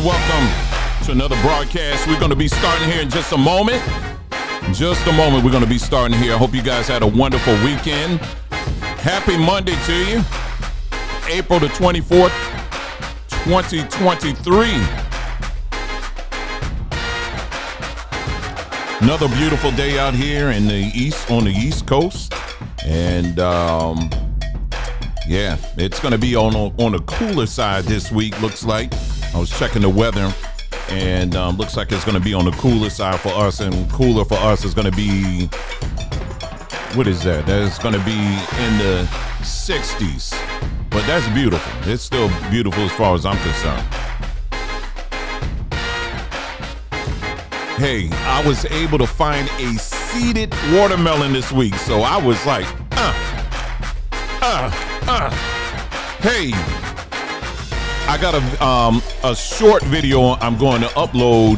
Welcome to another broadcast. We're going to be starting here in just a moment. Just a moment, we're going to be starting here. I hope you guys had a wonderful weekend. Happy Monday to you. April the 24th, 2023. Another beautiful day out here in the east, on the East Coast. And yeah, it's going to be on the cooler side this week, looks like. I was checking the weather, and looks like it's going to be on the cooler side for us, and cooler for us is going to be, what is that? That's going to be in the 60s, but that's beautiful. It's still beautiful as far as I'm concerned. Hey, I was able to find a seeded watermelon this week, so I was like, hey, I got a short video I'm going to upload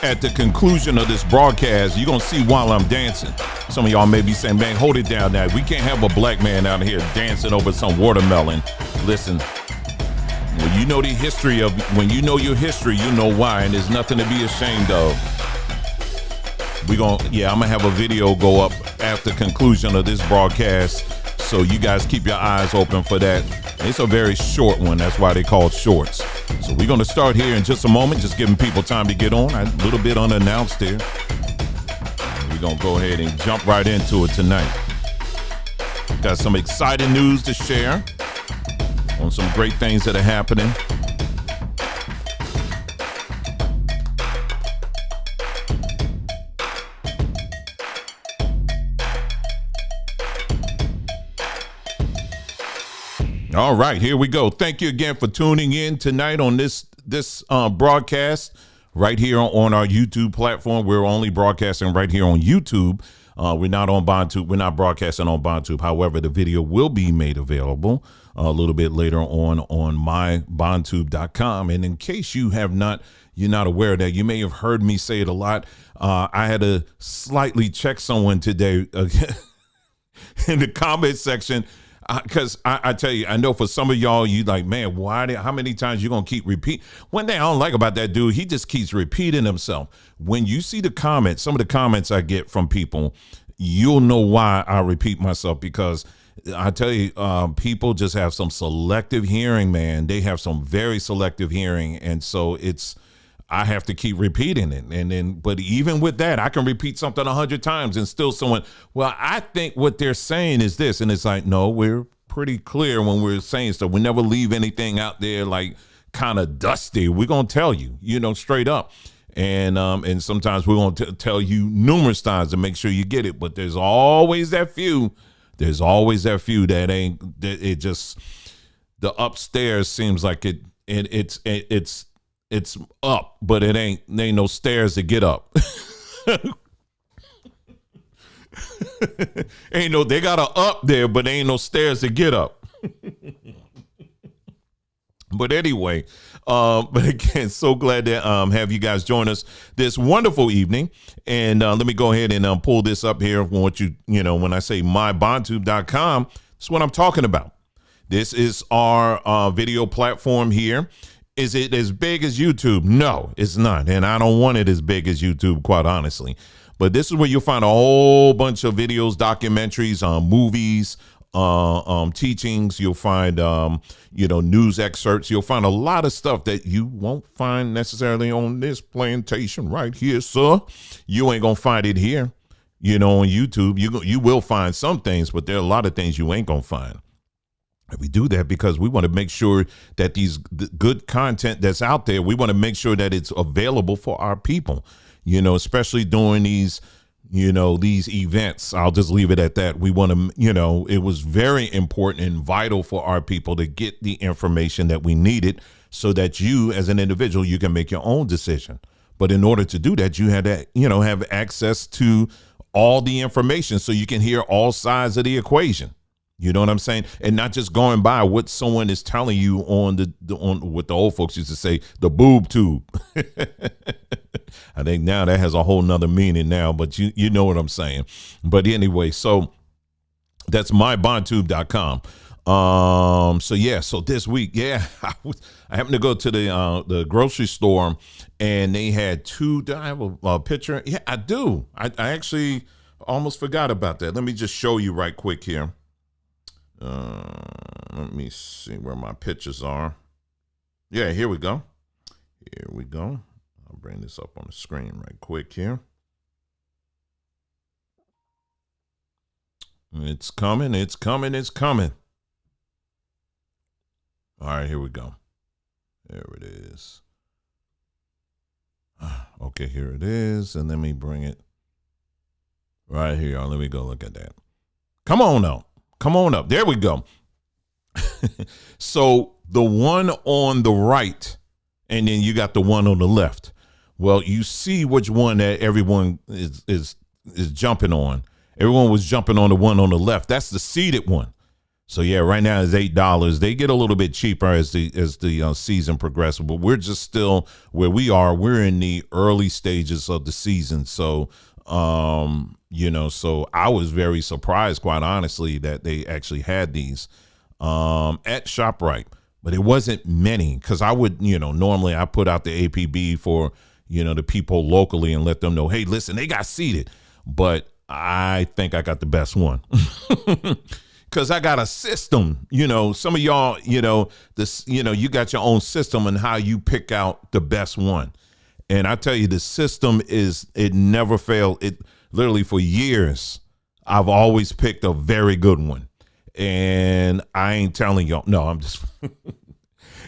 at the conclusion of this broadcast. You're going to see while I'm dancing. Some of y'all may be saying, man, hold it down now. We can't have a black man out here dancing over some watermelon. Listen, when you know the history of, when you know your history, you know why, and there's nothing to be ashamed of. I'm gonna have a video go up after conclusion of this broadcast, so you guys keep your eyes open for that. It's a very short one, that's why they call it shorts. So we're gonna start here in just a moment, just giving people time to get on. A little bit unannounced here. We're gonna go ahead and jump right into it tonight. Got some exciting news to share on some great things that are happening. All right, here we go. Thank you again for tuning in tonight on this broadcast right here on our YouTube platform. We're only broadcasting right here on YouTube. We're not on BondTube. We're not broadcasting on BondTube. However, the video will be made available a little bit later on mybondtube.com. And in case you're not aware of that, you may have heard me say it a lot. I had to slightly check someone today in the comment section. Because I tell you, I know for some of y'all, you like, man, how many times you going to keep repeat? One thing I don't like about that dude, he just keeps repeating himself. When you see the comments, some of the comments I get from people, you'll know why I repeat myself, because I tell you, people just have some selective hearing, man. They have some very selective hearing. And so I have to keep repeating it. But even with that, I can repeat something 100 times and still someone, well, I think what they're saying is this. And it's like, no, we're pretty clear when we're saying stuff. We never leave anything out there like kind of dusty. We're going to tell you, straight up. And sometimes we're going to tell you numerous times to make sure you get it. But there's always that few. There's always that few that it just, the upstairs seems like it's up, but there ain't no stairs to get up. They got a up there, but there ain't no stairs to get up. But anyway, but again, so glad to have you guys join us this wonderful evening. And let me go ahead and pull this up here. When I say mybondtube.com, that's what I'm talking about. This is our video platform here. Is it as big as YouTube? No, it's not. And I don't want it as big as YouTube, quite honestly. But this is where you'll find a whole bunch of videos, documentaries, movies, teachings. You'll find, news excerpts. You'll find a lot of stuff that you won't find necessarily on this plantation right here, sir. You ain't going to find it here, on YouTube. You will find some things, but there are a lot of things you ain't going to find. We do that because we want to make sure that the good content that's out there, we want to make sure that it's available for our people, especially during these events. I'll just leave it at that. We want to, it was very important and vital for our people to get the information that we needed so that you as an individual, you can make your own decision. But in order to do that, you had to, have access to all the information so you can hear all sides of the equation. You know what I'm saying? And not just going by what someone is telling you on what the old folks used to say, the boob tube. I think now that has a whole nother meaning now, but you know what I'm saying. But anyway, so that's mybondtube.com. So yeah, so this week, yeah, I happened to go to the grocery store, and they had two. Do I have a picture? Yeah, I do. I actually almost forgot about that. Let me just show you right quick here. Let me see where my pictures are. Yeah, here we go. Here we go. I'll bring this up on the screen right quick here. It's coming, it's coming, it's coming. All right, here we go. There it is. Okay, here it is. And let me bring it right here. Let me go look at that. Come on up. Come on up. There we go. So the one on the right, and then you got the one on the left. Well, you see which one that everyone is jumping on. Everyone was jumping on the one on the left. That's the seeded one. So yeah, right now it's $8. They get a little bit cheaper as the season progresses, but we're just still where we are. We're in the early stages of the season, so so I was very surprised, quite honestly, that they actually had these at ShopRite, but it wasn't many, because I would normally I put out the APB for the people locally and let them know, hey, listen, they got seeded, but I think I got the best one. Because I got a system, some of y'all, you got your own system and how you pick out the best one. And I tell you, the system it never failed. It literally for years, I've always picked a very good one. And I ain't telling y'all, no, I'm just,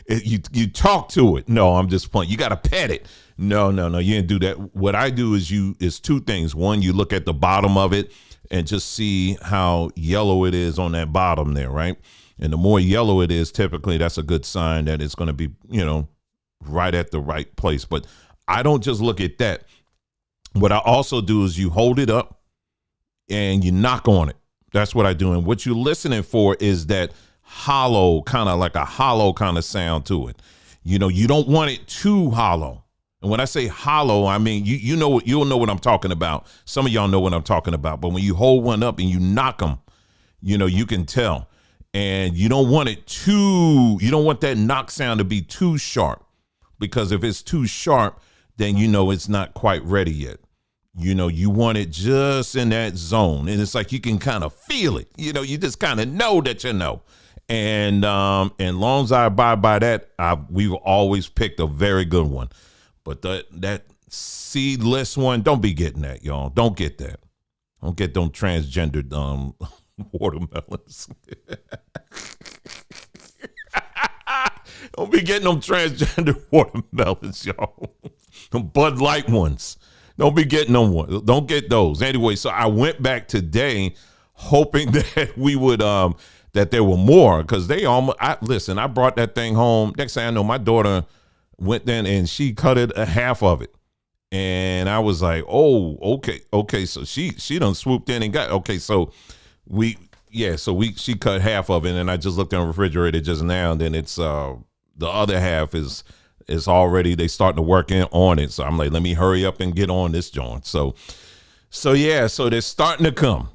you talk to it. No, I'm just playing. You got to pet it. No, you didn't do that. What I do is two things. One, you look at the bottom of it and just see how yellow it is on that bottom there, right? And the more yellow it is, typically that's a good sign that it's going to be, right at the right place. But I don't just look at that. What I also do is you hold it up and you knock on it. That's what I do. And what you're listening for is that hollow, kind of like a hollow kind of sound to it. You don't want it too hollow. And when I say hollow, I mean, you'll know what I'm talking about. Some of y'all know what I'm talking about. But when you hold one up and you knock them, you can tell. And you don't want that knock sound to be too sharp, because if it's too sharp, then it's not quite ready yet. You want it just in that zone. And it's like you can kind of feel it. You just kind of know that And long as I abide by that, we've always picked a very good one. But that seedless one, don't be getting that, y'all. Don't get that. Don't get them transgendered watermelons. Don't be getting them transgender watermelons, y'all. Them Bud Light ones. Don't be getting them ones. Don't get those. Anyway, so I went back today hoping that we would that there were more, because they almost I brought that thing home. Next thing I know, my daughter went then and she cut it a half of it, and I was like, oh, okay, so she done swooped in and got, okay, so she cut half of it, and I just looked in the refrigerator just now, and then it's the other half is already, they starting to work on it, so I'm like, let me hurry up and get on this joint. So yeah, so they're starting to come,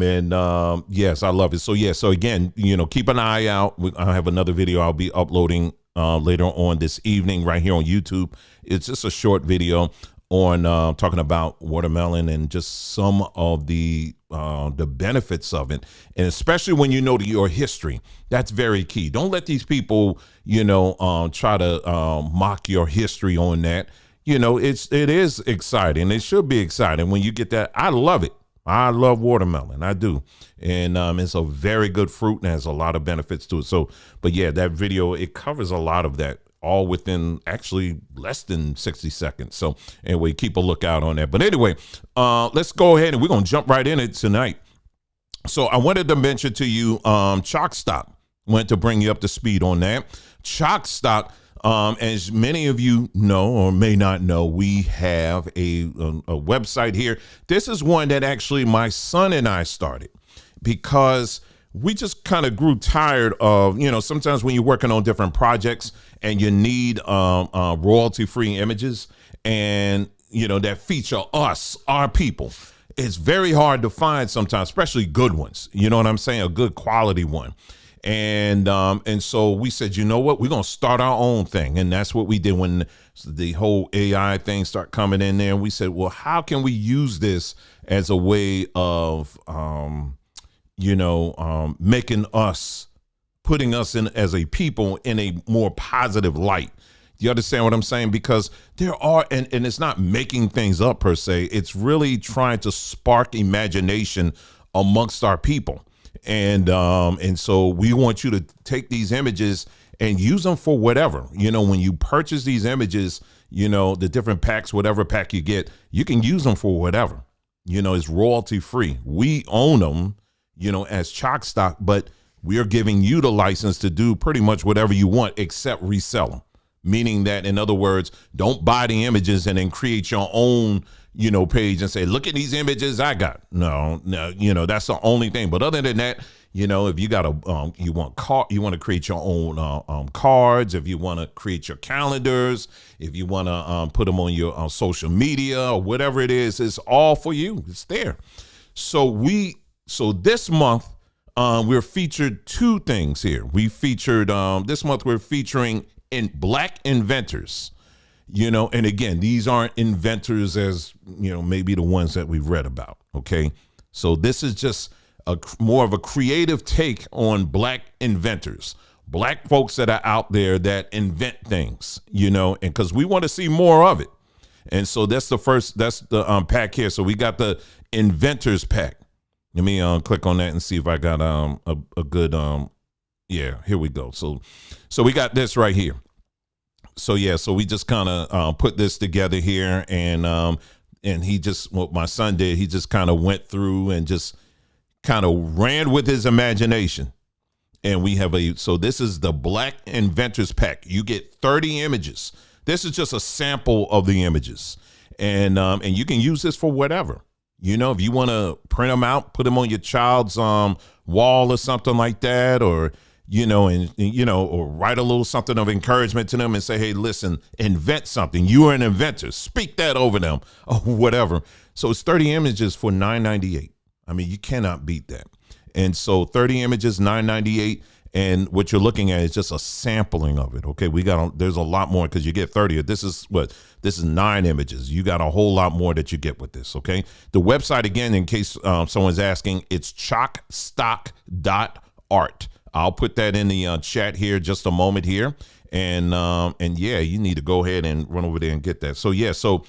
and yes, I love it. So yeah, so again, keep an eye out. I have another video I'll be uploading later on this evening right here on YouTube. It's just a short video on talking about watermelon and just some of the benefits of it, and especially when your history. That's very key. Don't let these people try to mock your history on that. It is exciting. It should be exciting when you get that. I love it. I love watermelon. I do. And it's a very good fruit and has a lot of benefits to it. So, but yeah, that video, it covers a lot of that, all within actually less than 60 seconds. So anyway, keep a lookout on that. But anyway, let's go ahead and we're going to jump right in it tonight. So I wanted to mention to you, Chalk Stock. Wanted to bring you up to speed on that. Chalk Stock. As many of you know or may not know, we have a website here. This is one that actually my son and I started because we just kind of grew tired of, sometimes when you're working on different projects and you need royalty-free images and, that feature us, our people. It's very hard to find sometimes, especially good ones. You know what I'm saying? A good quality one. And so we said, you know what, we're gonna start our own thing, and that's what we did when the whole AI thing start coming in there. And we said, well, how can we use this as a way of making us, putting us in as a people in a more positive light. You understand what I'm saying? Because there are, and it's not making things up per se. It's really trying to spark imagination amongst our people. And so we want you to take these images and use them for whatever. You know, when you purchase these images, you know, the different packs, whatever pack you get, you can use them for whatever. You know, it's royalty free. We own them, you know, as Chalk Stock, but we are giving you the license to do pretty much whatever you want except resell them. Meaning that, in other words, don't buy the images and then create your own, you know, page and say, look at these images I got. No, you know, that's the only thing. But other than that, you know, if you got you want to create your own cards, if you want to create your calendars, if you want to put them on your social media or whatever it is, it's all for you. It's there. So this month, we're featured two things here. We featured this month we're featuring in Black inventors, you know, and again, these aren't inventors as, you know, maybe the ones that we've read about. Okay. So this is just more of a creative take on Black inventors, Black folks that are out there that invent things, you know, and because we want to see more of it. And so that's the pack here. So we got the inventors pack. Let me click on that and see if I got a good yeah, here we go. So we got this right here. So yeah, so we just kind of put this together here, and he just, what my son did, he just kind of went through and just kind of ran with his imagination. And we have so this is the Black Inventors Pack. You get 30 images. This is just a sample of the images, and you can use this for whatever. You know, if you want to print them out, put them on your child's wall or something like that, or you know, or write a little something of encouragement to them and say, hey, listen, invent something. You are an inventor. Speak that over them or whatever. So it's 30 images for $9.98. I mean, you cannot beat that. And so 30 images, $9.98. And what you're looking at is just a sampling of it. Okay, there's a lot more because you get 30. This is 9 images. You got a whole lot more that you get with this. Okay, the website again, in case someone's asking, it's chalkstock.art. I'll put that in the chat here just a moment here, and yeah, you need to go ahead and run over there and get that. So yeah, so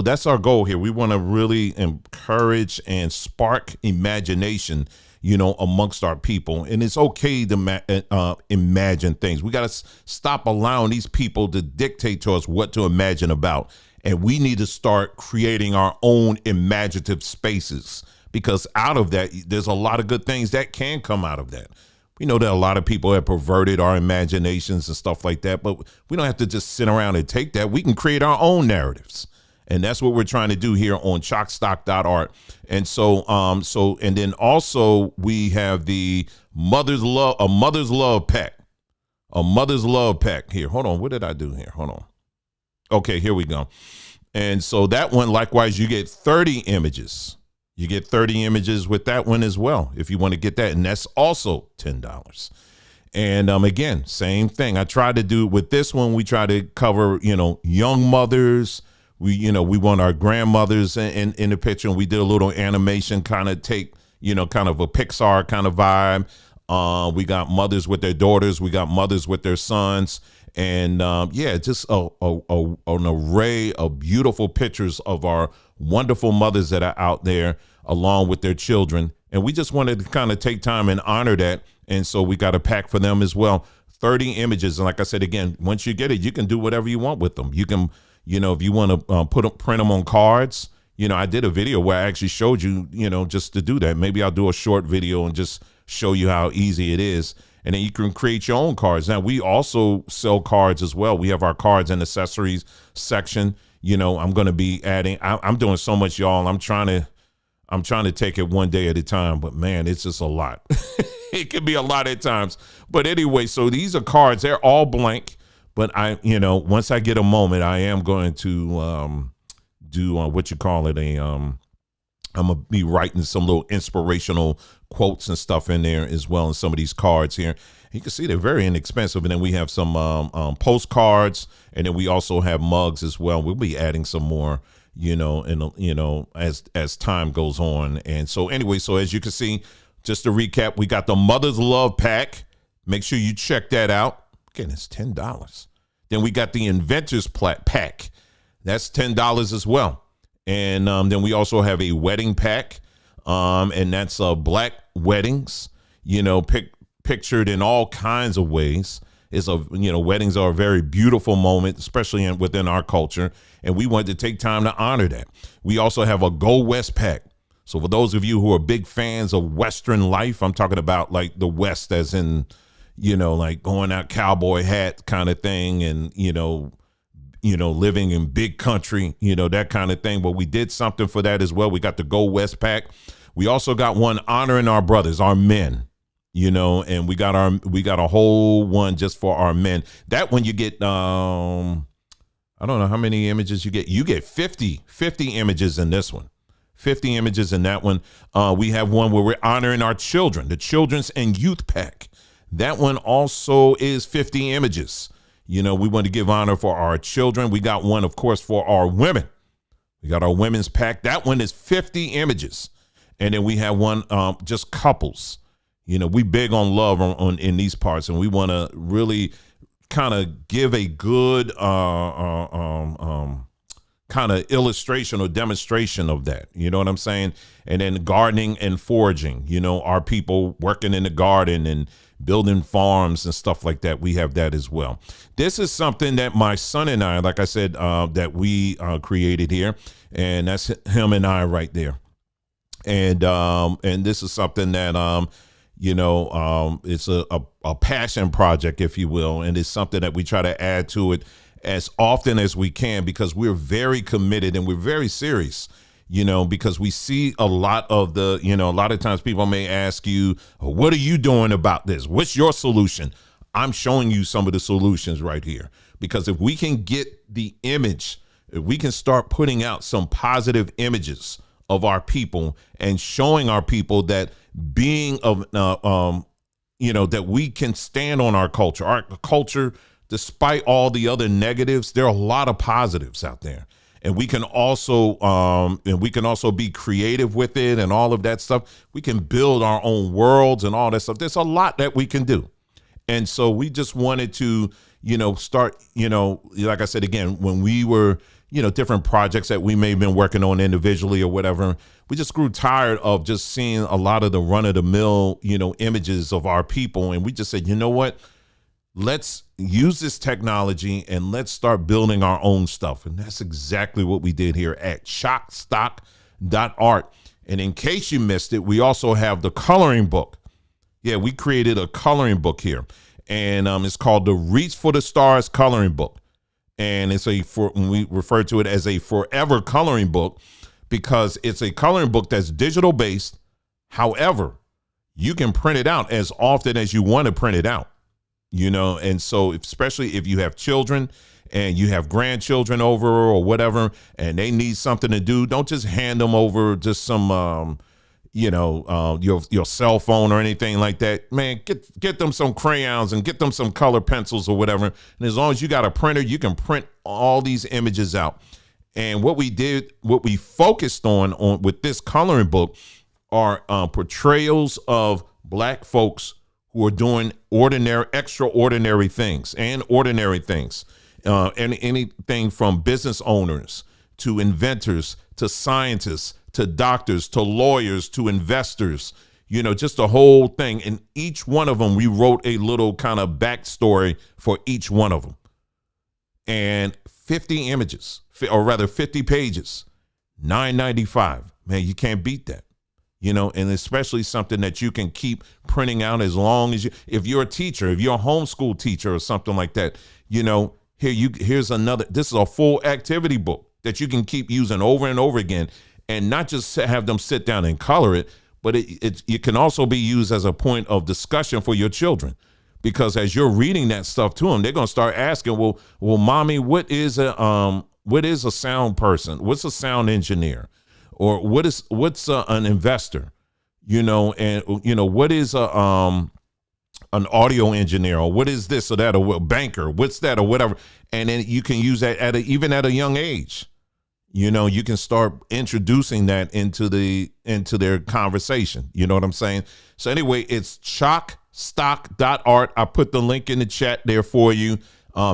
that's our goal here. We want to really encourage and spark imagination, you know, amongst our people. And it's okay to imagine things. We got to stop allowing these people to dictate to us what to imagine about. And we need to start creating our own imaginative spaces, because out of that, there's a lot of good things that can come out of that. We know that a lot of people have perverted our imaginations and stuff like that, but we don't have to just sit around and take that. We can create our own narratives. And that's what we're trying to do here on chalkstock.art. And so, and then also we have the Mother's Love pack here. Hold on. What did I do here? Hold on. Okay, here we go. And so that one, likewise, you get 30 images. You get 30 images with that one as well, if you want to get that. And that's also $10. And again, same thing. I tried to do with this one. We try to cover, you know, young mothers. We want our grandmothers in the picture. And we did a little animation, kind of take, you know, kind of a Pixar kind of vibe. We got mothers with their daughters. We got mothers with their sons. And yeah, just an array of beautiful pictures of our wonderful mothers that are out there along with their children. And we just wanted to kind of take time and honor that. And so we got a pack for them as well. 30 images. And like I said, again, once you get it, you can do whatever you want with them. You can, you know, if you want to print them on cards. You know, I did a video where I actually showed you, you know, just to do that. Maybe I'll do a short video and just show you how easy it is. And then you can create your own cards. Now, we also sell cards as well. We have our cards and accessories section. You know, I'm going to be adding, I'm doing so much, y'all. I'm trying to take it one day at a time, but man, it's just a lot. It can be a lot at times. But anyway, so these are cards. They're all blank. But you know, once I get a moment, I am going to do what you call it, I'm gonna be writing some little inspirational quotes and stuff in there as well in some of these cards here. You can see they're very inexpensive, and then we have some postcards, and then we also have mugs as well. We'll be adding some more, as time goes on. And so anyway, so as you can see, just to recap, we got the Mother's Love Pack. Make sure you check that out. Again, it's $10. Then we got the Inventors Pack. That's $10 as well. And then we also have a wedding pack, and that's Black weddings, pictured in all kinds of ways. Weddings are a very beautiful moment, especially within our culture, and we wanted to take time to honor that. We also have a Go West pack. So for those of you who are big fans of Western life, I'm talking about like the West as in, like going out cowboy hat kind of thing, and, living in big country, that kind of thing. But we did something for that as well. We got the Go West pack. We also got one honoring our brothers, our men, and we got a whole one just for our men. That one you get, I don't know how many images you get. You get 50 images in this one, 50 images in that one. We have one where we're honoring our children, the Children's and Youth pack. That one also is 50 images. We want to give honor for our children. We got one, of course, for our women. We got our women's pack. That one is 50 images. And then we have one, just couples. We big on love in these parts, and we want to really kind of give a good kind of illustration or demonstration of that. You know what I'm saying? And then gardening and foraging, our people working in the garden and building farms and stuff like that. We have that as well. This is something that my son and I, like I said, that we created here, and that's him and I right there. And this is something that, it's a passion project, if you will. And it's something that we try to add to it as often as we can, because we're very committed and we're very serious, because we see a lot of a lot of times people may ask you, what are you doing about this? What's your solution? I'm showing you some of the solutions right here, because if we can get the image, if we can start putting out some positive images of our people and showing our people that being of, that we can stand on our culture, despite all the other negatives, there are a lot of positives out there. And we can also be creative with it and all of that stuff. We can build our own worlds and all that stuff. There's a lot that we can do. And so we just wanted to, start, like I said, again, when we were, different projects that we may have been working on individually or whatever, we just grew tired of just seeing a lot of the run of the mill, images of our people. And we just said, you know what? Let's use this technology and let's start building our own stuff. And that's exactly what we did here at shockstock.art. And in case you missed it, we also have the coloring book. Yeah, we created a coloring book here, and it's called the Reach for the Stars coloring book. And we refer to it as a forever coloring book, because it's a coloring book that's digital based. However, you can print it out as often as you want to print it out. And so especially if you have children and you have grandchildren over or whatever, and they need something to do, don't just hand them over just some, your cell phone or anything like that. Man, get them some crayons and get them some color pencils or whatever. And as long as you got a printer, you can print all these images out. And what we focused on with this coloring book are portrayals of Black folks who are doing extraordinary things and ordinary things, and anything from business owners to inventors to scientists to doctors to lawyers to investors, just the whole thing. And each one of them, we wrote a little kind of backstory for each one of them. And 50 images, or rather 50 pages, $9.95. Man, you can't beat that. And especially something that you can keep printing out as long as if you're a teacher, if you're a homeschool teacher or something like that, here's another, this is a full activity book that you can keep using over and over again, and not just have them sit down and color it, but it can also be used as a point of discussion for your children. Because as you're reading that stuff to them, they're going to start asking, well, mommy, what is a sound person? What's a sound engineer? or what's an investor, and what is an audio engineer, or what is this or that, or a banker, what's that or whatever. And then you can use that even at a young age. You can start introducing that into their conversation. You know what I'm saying? So anyway, it's chalkstock.art. I put the link in the chat there for you.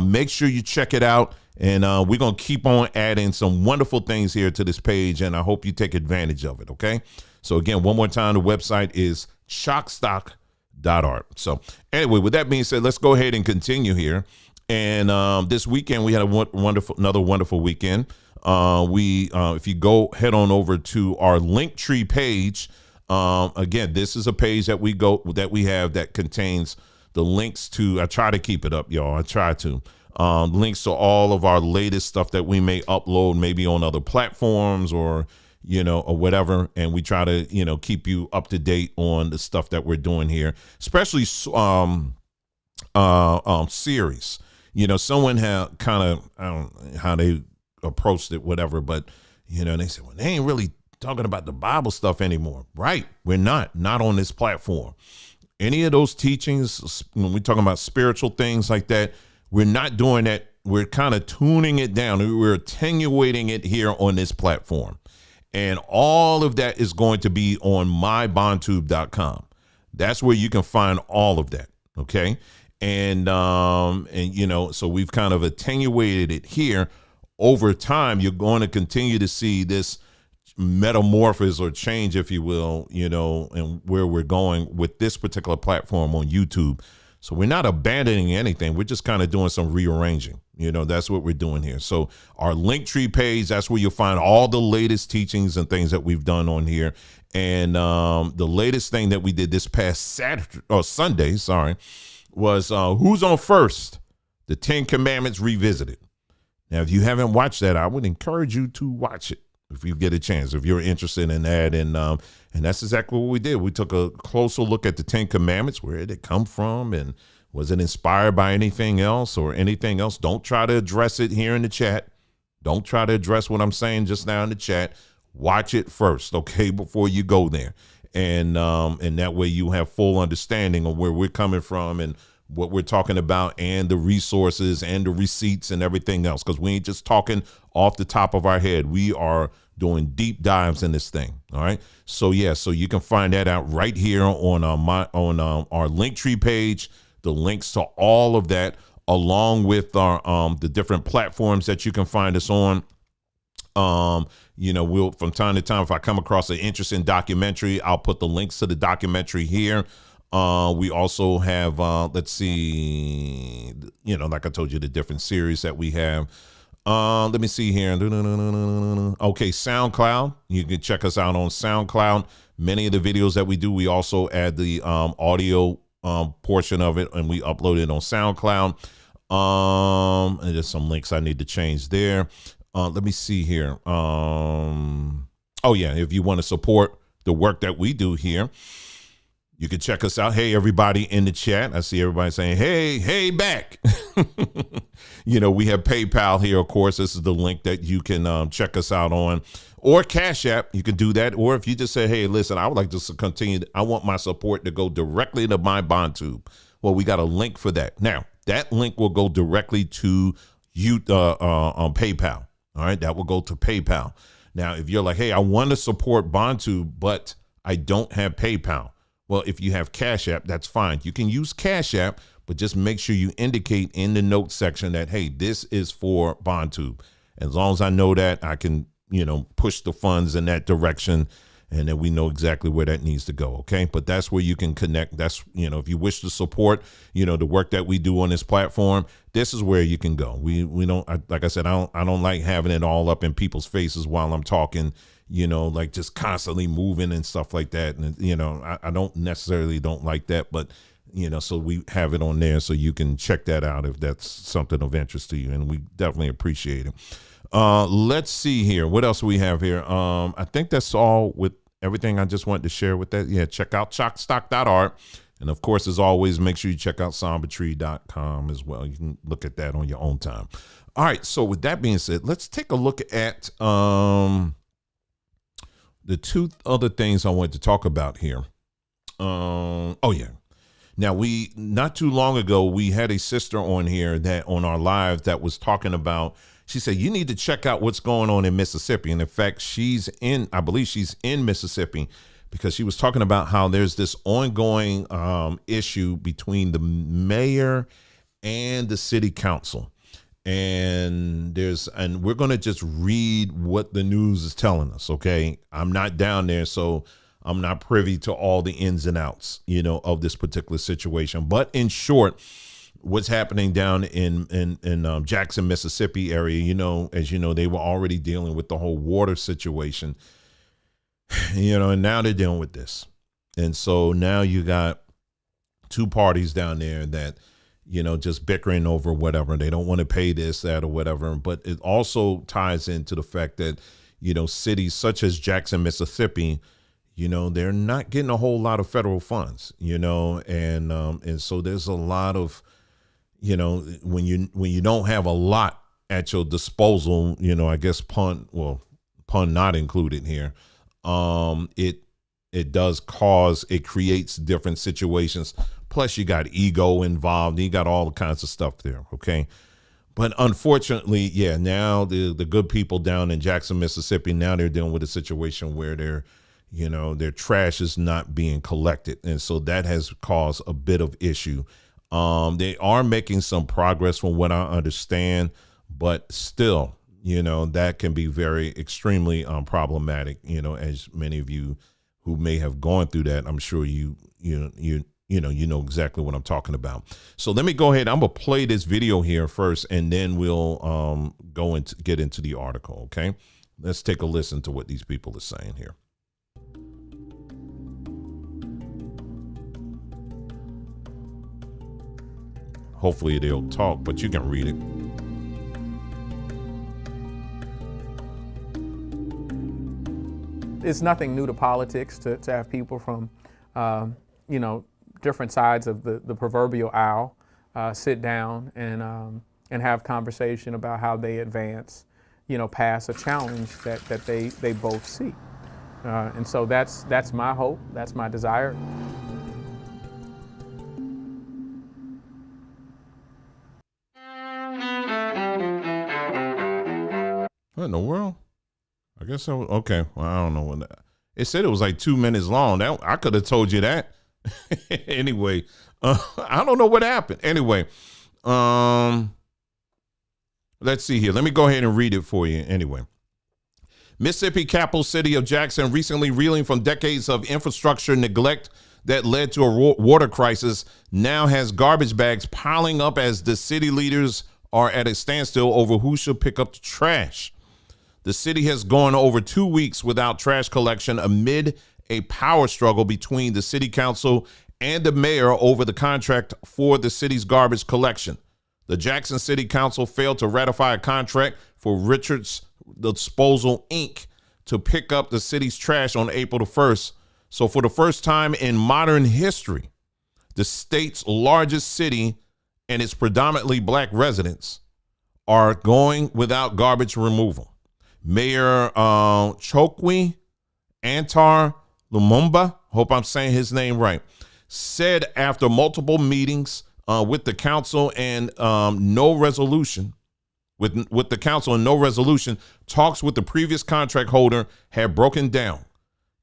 Make sure you check it out. And we're going to keep on adding some wonderful things here to this page. And I hope you take advantage of it. Okay. So again, one more time, the website is chalkstock.art. So anyway, with that being said, let's go ahead and continue here. And this weekend, we had another wonderful weekend. If you go head on over to our Linktree page, again, this is a page that we have that contains the links to, I try to keep it up, y'all. I try to, links to all of our latest stuff that we may upload, maybe on other platforms or whatever. And we try to, keep you up to date on the stuff that we're doing here, especially, series. Someone had kind of, I don't know how they approached it, whatever, but they said, well, they ain't really talking about the Bible stuff anymore. Right. We're not on this platform. Any of those teachings, when we're talking about spiritual things like that, we're not doing that. We're kind of tuning it down. We're attenuating it here on this platform. And all of that is going to be on mybondtube.com. That's where you can find all of that. Okay. And so we've kind of attenuated it here. Over time, you're going to continue to see this metamorphosis or change, if you will, and where we're going with this particular platform on YouTube. So we're not abandoning anything. We're just kind of doing some rearranging. That's what we're doing here. So our Linktree page, that's where you'll find all the latest teachings and things that we've done on here. And the latest thing that we did this past Sunday, was Who's on First? The 10 Commandments Revisited. Now, if you haven't watched that, I would encourage you to watch it if you get a chance, if you're interested in that. And that's exactly what we did. We took a closer look at the 10 Commandments. Where did it come from? And was it inspired by anything else or anything else? Don't try to address it here in the chat. Don't try to address what I'm saying just now in the chat. Watch it first, okay, before you go there. And that way you have full understanding of where we're coming from and what we're talking about and the resources and the receipts and everything else, because we ain't just talking off the top of our head. We are doing deep dives in this thing. All right. So so you can find that out right here on our Linktree page, the links to all of that, along with our the different platforms that you can find us on. We'll from time to time, if I come across an interesting documentary, I'll put the links to the documentary here. We also have, let's see, like I told you, the different series that we have. Let me see here. Okay, SoundCloud. You can check us out on SoundCloud. Many of the videos that we do, we also add the audio portion of it, and we upload it on SoundCloud. And there's some links I need to change there. Let me see here. If you want to support the work that we do here, you can check us out. Hey, everybody in the chat. I see everybody saying, hey, back. We have PayPal here, of course. This is the link that you can check us out on. Or Cash App, you can do that. Or if you just say, hey, listen, I would like to continue. I want my support to go directly to my BondTube. Well, we got a link for that. Now, that link will go directly to you on PayPal. All right, that will go to PayPal. Now, if you're like, hey, I want to support BondTube, but I don't have PayPal. Well, if you have Cash App, that's fine. You can use Cash App, but just make sure you indicate in the notes section that, hey, this is for BondTube. As long as I know that, I can, push the funds in that direction, and then we know exactly where that needs to go. Okay. But that's where you can connect. That's, if you wish to support, the work that we do on this platform, this is where you can go. We don't, like I said, I don't like having it all up in people's faces while I'm talking, like just constantly moving and stuff like that. And, I don't necessarily don't like that, but, so we have it on there so you can check that out if that's something of interest to you. And we definitely appreciate it. Let's see here. What else we have here? I think that's all with everything I just wanted to share with that. Yeah, check out chalkstock.art. And of course, as always, make sure you check out sombertree.com as well. You can look at that on your own time. All right. So with that being said, let's take a look at the two other things I wanted to talk about here. Oh yeah. Now we not too long ago we had a sister on here that on our live that was talking about. She said you need to check out what's going on in Mississippi, and in fact, I believe she's in Mississippi because she was talking about how there's this ongoing issue between the mayor and the city council. And we're going to just read what the news is telling us. Okay. I'm not down there, so I'm not privy to all the ins and outs, of this particular situation. But in short, what's happening down in Jackson, Mississippi area, as you know, they were already dealing with the whole water situation, and now they're dealing with this. And so now you got two parties down there that, just bickering over whatever. They don't want to pay this, that, or whatever. But it also ties into the fact that, cities such as Jackson, Mississippi, they're not getting a whole lot of federal funds, and so there's a lot of, when you don't have a lot at your disposal, I guess pun not included here. It creates different situations. Plus you got ego involved. You got all kinds of stuff there. Okay. But unfortunately, now the good people down in Jackson, Mississippi, now they're dealing with a situation where their trash is not being collected. And so that has caused a bit of issue. They are making some progress from what I understand, but still, that can be very extremely problematic, as many of you who may have gone through that, I'm sure you know exactly what I'm talking about. So let me go ahead. I'm going to play this video here first, and then we'll get into the article. Okay. Let's take a listen to what these people are saying here. Hopefully they'll talk, but you can read it. It's nothing new to politics to have people from, different sides of the proverbial aisle sit down and have conversation about how they advance, past a challenge that they both see. And so that's my hope. That's my desire. What in the world? I guess so. Okay. Well, I don't know when it said it was like 2 minutes long. I could have told you that. Anyway, I don't know what happened. Anyway, let's see here. Let me go ahead and read it for you. Anyway, Mississippi capital city of Jackson recently reeling from decades of infrastructure neglect that led to a water crisis now has garbage bags piling up as the city leaders are at a standstill over who should pick up the trash. The city has gone over 2 weeks without trash collection amid a power struggle between the city council and the mayor over the contract for the city's garbage collection. The Jackson City Council failed to ratify a contract for Richards Disposal, Inc. to pick up the city's trash on April the 1st. So for the first time in modern history, the state's largest city and its predominantly black residents are going without garbage removal. Mayor Chokwe Antar Lumumba, hope I'm saying his name right, said after multiple meetings with the council and no resolution, with the council and no resolution, talks with the previous contract holder had broken down.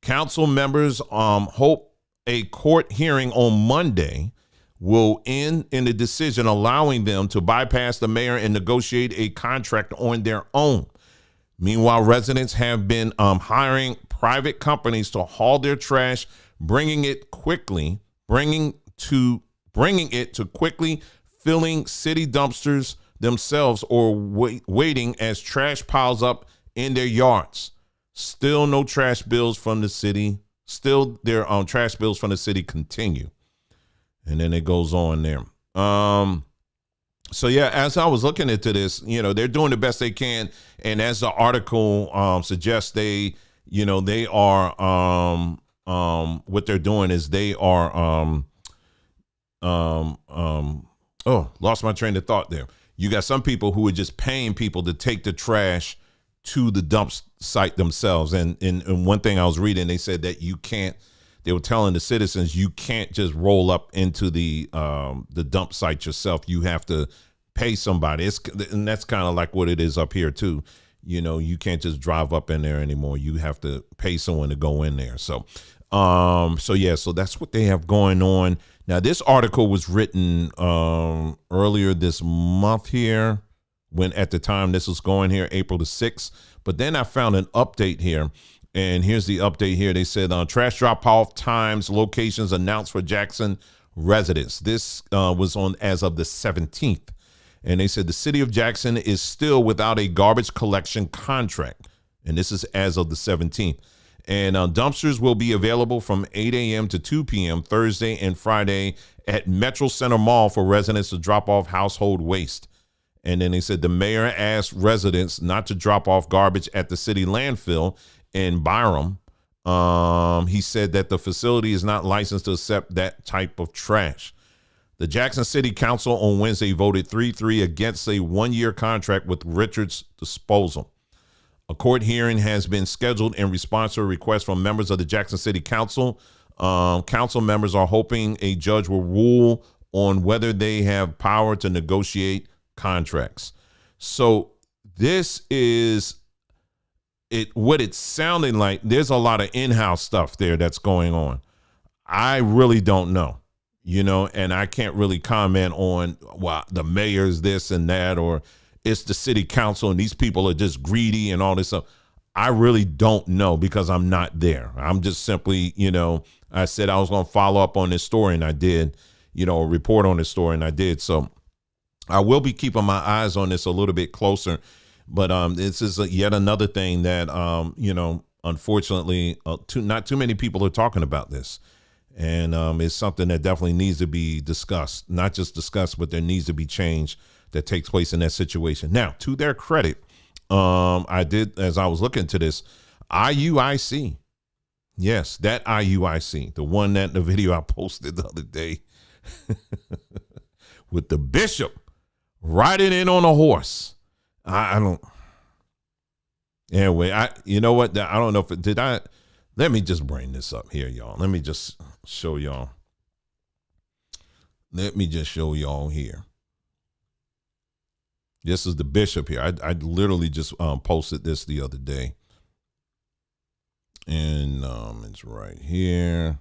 Council members hope a court hearing on Monday will end in a decision allowing them to bypass the mayor and negotiate a contract on their own. Meanwhile, residents have been hiring private companies to haul their trash, bringing it to quickly filling city dumpsters themselves or waiting as trash piles up in their yards. Still no trash bills from the city. Still their trash bills from the city continue. And then it goes on there. So yeah, as I was looking into this, they're doing the best they can. And as the article suggests, they are what they're doing is they are lost my train of thought there. You got some people who are just paying people to take the trash to the dump site themselves. And one thing I was reading, they said that they were telling the citizens, you can't just roll up into the dump site yourself. You have to pay somebody. And that's kind of like what it is up here too. You can't just drive up in there anymore. You have to pay someone to go in there. So that's what they have going on. Now, this article was written earlier this month here, when at the time this was going here, April the 6th. But then I found an update here, and here's the update here. They said trash drop-off times, locations announced for Jackson residents. This was on as of the 17th. And they said the city of Jackson is still without a garbage collection contract. And this is as of the 17th. And dumpsters will be available from 8 a.m. to 2 p.m. Thursday and Friday at Metro Center Mall for residents to drop off household waste. And then they said the mayor asked residents not to drop off garbage at the city landfill in Byram. He said that the facility is not licensed to accept that type of trash. The Jackson City Council on Wednesday voted 3-3 against a one-year contract with Richards Disposal. A court hearing has been scheduled in response to a request from members of the Jackson City Council. Council members are hoping a judge will rule on whether they have power to negotiate contracts. So this is what it's sounding like. There's a lot of in-house stuff there that's going on. I really don't know, and I can't really comment on the mayor's this and that, or it's the city council and these people are just greedy and all this stuff. I really don't know because I'm not there. I'm just simply, I said I was going to follow up on this story, and I did, report on this story, and I did. So I will be keeping my eyes on this a little bit closer. But this is yet another thing that, unfortunately, not too many people are talking about this. And it's something that definitely needs to be discussed, not just discussed, but there needs to be change that takes place in that situation. Now, to their credit, I did, as I was looking to this, IUIC. Yes, that IUIC, the one that the video I posted the other day with the bishop riding in on a horse. I don't. Anyway, you know what? I don't know if let me just bring this up here, y'all. Let me just show y'all. Let me just show y'all here. This is the bishop here. I literally just posted this the other day. And it's right here.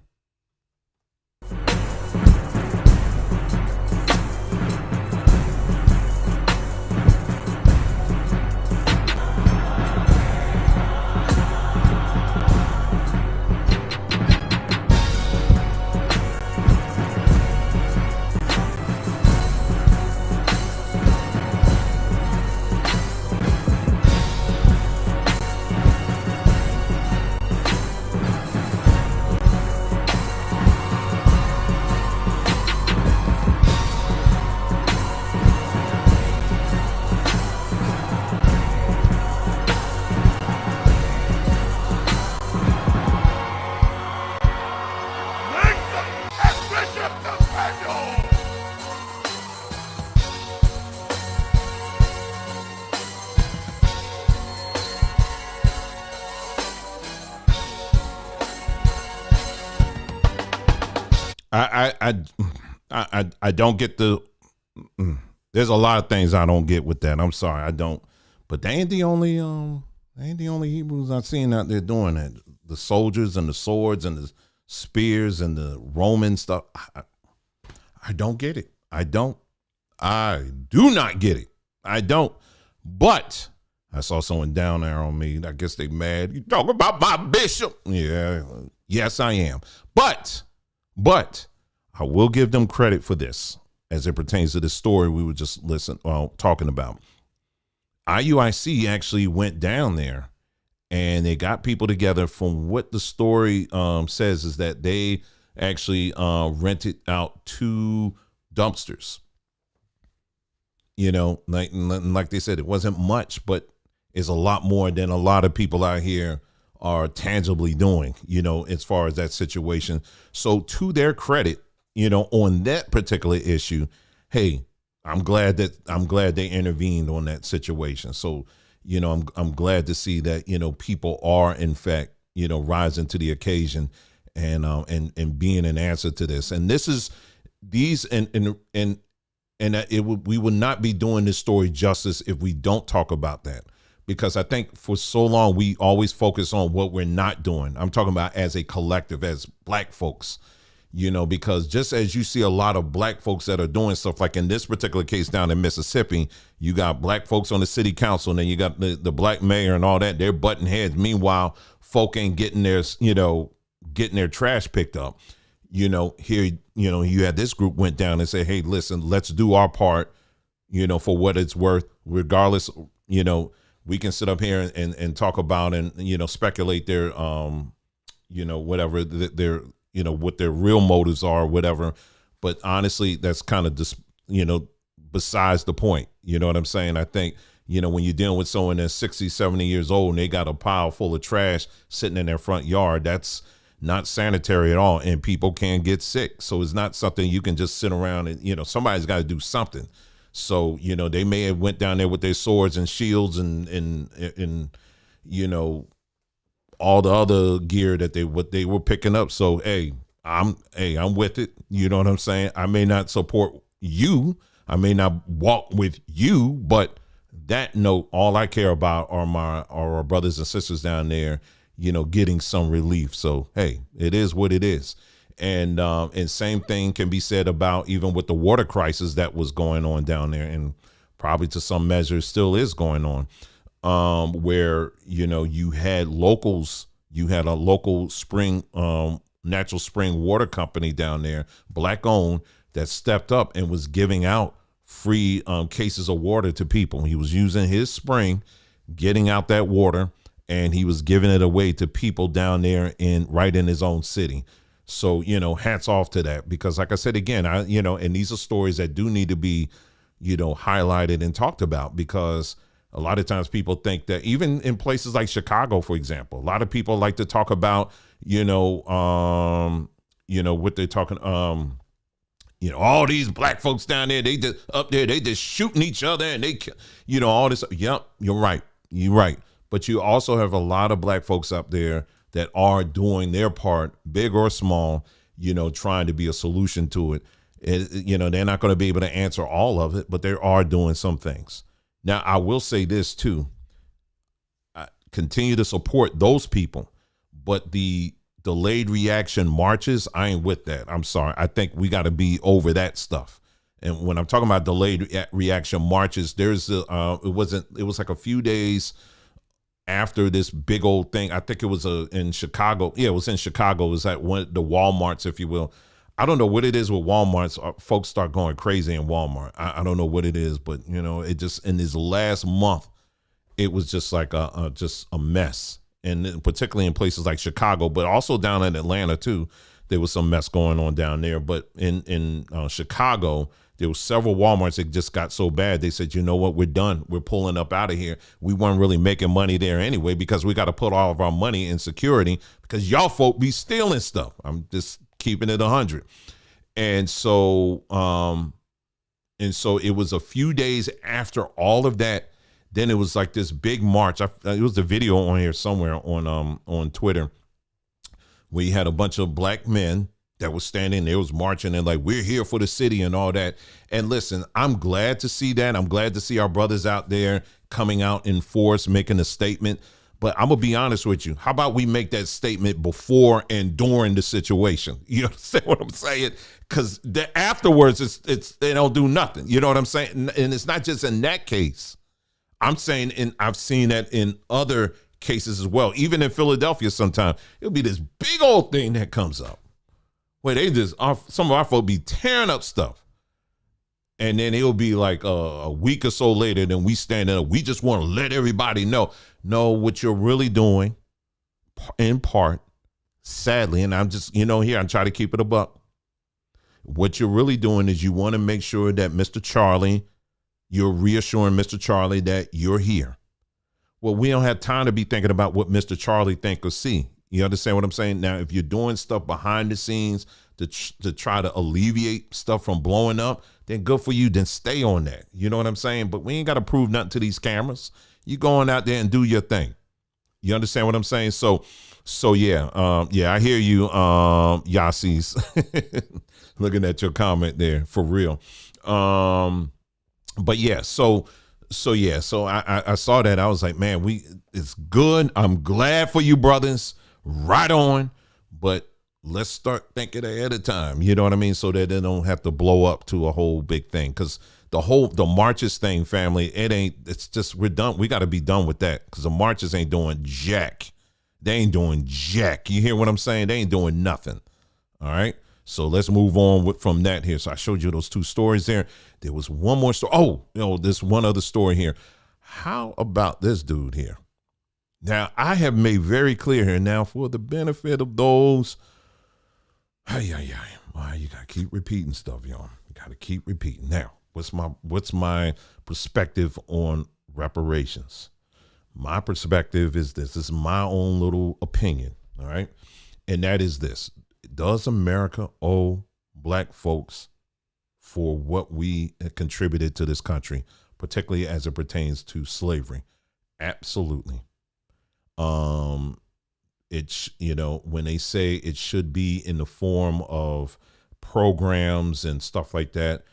I don't get there's a lot of things I don't get with that. I'm sorry, I don't. But they ain't the only Hebrews I've seen out there doing that. The soldiers and the swords and the spears and the Roman stuff. I don't get it. I do not get it. I don't. But I saw someone down there on me. I guess they mad. You talking about my bishop? Yeah. Yes, I am. But I will give them credit for this as it pertains to the story we were just talking about. IUIC actually went down there and they got people together. From what the story says is that they actually rented out 2 dumpsters. Like they said, it wasn't much, but it's a lot more than a lot of people out here are tangibly doing, as far as that situation. So to their credit, on that particular issue, hey, I'm glad they intervened on that situation. So, I'm glad to see that, people are in fact, rising to the occasion and being an answer to this. And this is these and that we would not be doing this story justice if we don't talk about that, because I think for so long we always focus on what we're not doing. I'm talking about as a collective, as black folks, because just as you see a lot of black folks that are doing stuff, like in this particular case down in Mississippi, you got black folks on the city council, and then you got the black mayor and all that. They're butting heads. Meanwhile, folk ain't getting their trash picked up. Here, you had this group went down and said, hey, listen, let's do our part, for what it's worth, regardless. We can sit up here and talk about and, speculate their, whatever their, what their real motives are or whatever. But honestly, that's kind of just, besides the point. You know what I'm saying? I think, when you're dealing with someone that's 60, 70 years old and they got a pile full of trash sitting in their front yard, that's not sanitary at all, and people can get sick. So it's not something you can just sit around and, somebody's got to do something. So, they may have went down there with their swords and shields and all the other gear that they were picking up. So, hey, I'm with it. You know what I'm saying? I may not support you. I may not walk with you, but that note, all I care about are our brothers and sisters down there, getting some relief. So, hey, it is what it is. And same thing can be said about even with the water crisis that was going on down there, and probably to some measure still is going on, where, you had locals, you had a local spring, natural spring water company down there, black owned, that stepped up and was giving out free cases of water to people. He was using his spring, getting out that water, and he was giving it away to people down there right in his own city. So, hats off to that, because like I said, again, and these are stories that do need to be, highlighted and talked about, because a lot of times people think that even in places like Chicago, for example, a lot of people like to talk about, what they're talking, all these black folks down there, they just up there, they just shooting each other and they, all this. Yep. You're right. You're right. But you also have a lot of black folks up there that are doing their part, big or small, trying to be a solution to it. They're not going to be able to answer all of it, but they are doing some things. Now, I will say this too. I continue to support those people, but the delayed reaction marches, I ain't with that. I'm sorry. I think we got to be over that stuff. And when I'm talking about delayed reaction marches, it was like a few days after this big old thing. I think it was in Chicago. Yeah, it was in Chicago. It was at the Walmarts, if you will. I don't know what it is with Walmarts. Folks start going crazy in Walmart. I don't know what it is, but it just, in this last month, it was just like just a mess. And particularly in places like Chicago, but also down in Atlanta too, there was some mess going on down there. But in Chicago, there were several Walmarts that just got so bad. They said, you know what, we're done. We're pulling up out of here. We weren't really making money there anyway, because we got to put all of our money in security, because y'all folk be stealing stuff. I'm just keeping it 100. And so it was a few days after all of that. Then it was like this big march. It was the video on here somewhere on Twitter, where you had a bunch of black men that was standing there, was marching, and like, we're here for the city and all that. And listen, I'm glad to see that. I'm glad to see our brothers out there coming out in force, making a statement. But I'm gonna be honest with you. How about we make that statement before and during the situation? You understand what I'm saying? Because afterwards, they don't do nothing. You know what I'm saying? And it's not just in that case. I'm saying, and I've seen that in other cases as well. Even in Philadelphia, sometimes it'll be this big old thing that comes up where some of our folk be tearing up stuff. And then it'll be like a week or so later, then we stand up. We just want to let everybody know. No, what you're really doing, in part, sadly, and I'm just, here, I'm trying to keep it a buck. What you're really doing is you want to make sure that Mr. Charlie, you're reassuring Mr. Charlie that you're here. Well, we don't have time to be thinking about what Mr. Charlie think or see. You understand what I'm saying? Now, if you're doing stuff behind the scenes to try to alleviate stuff from blowing up, then good for you. Then stay on that. You know what I'm saying? But we ain't got to prove nothing to these cameras. You going out there and do your thing. You understand what I'm saying? So yeah, I hear you, Yasis. Looking at your comment there, for real. But yeah, so I saw that. I was like, man, it's good. I'm glad for you, brothers. Right on. But let's start thinking ahead of time. You know what I mean? So that they don't have to blow up to a whole big thing. Because the marches thing, family, it's just, we're done. We got to be done with that, because the marches ain't doing jack. They ain't doing jack. You hear what I'm saying? They ain't doing nothing. All right. So let's move on from that here. So I showed you those two stories there. There was one more story. Oh, this one other story here. How about this dude here? Now, I have made very clear here now, for the benefit of those. Well, you got to keep repeating stuff, y'all. You got to keep repeating. Now, what's my perspective on reparations? My perspective is this. This is my own little opinion, all right? And that is this. Does America owe black folks for what we contributed to this country, particularly as it pertains to slavery? Absolutely. It's, when they say it should be in the form of programs and stuff like that,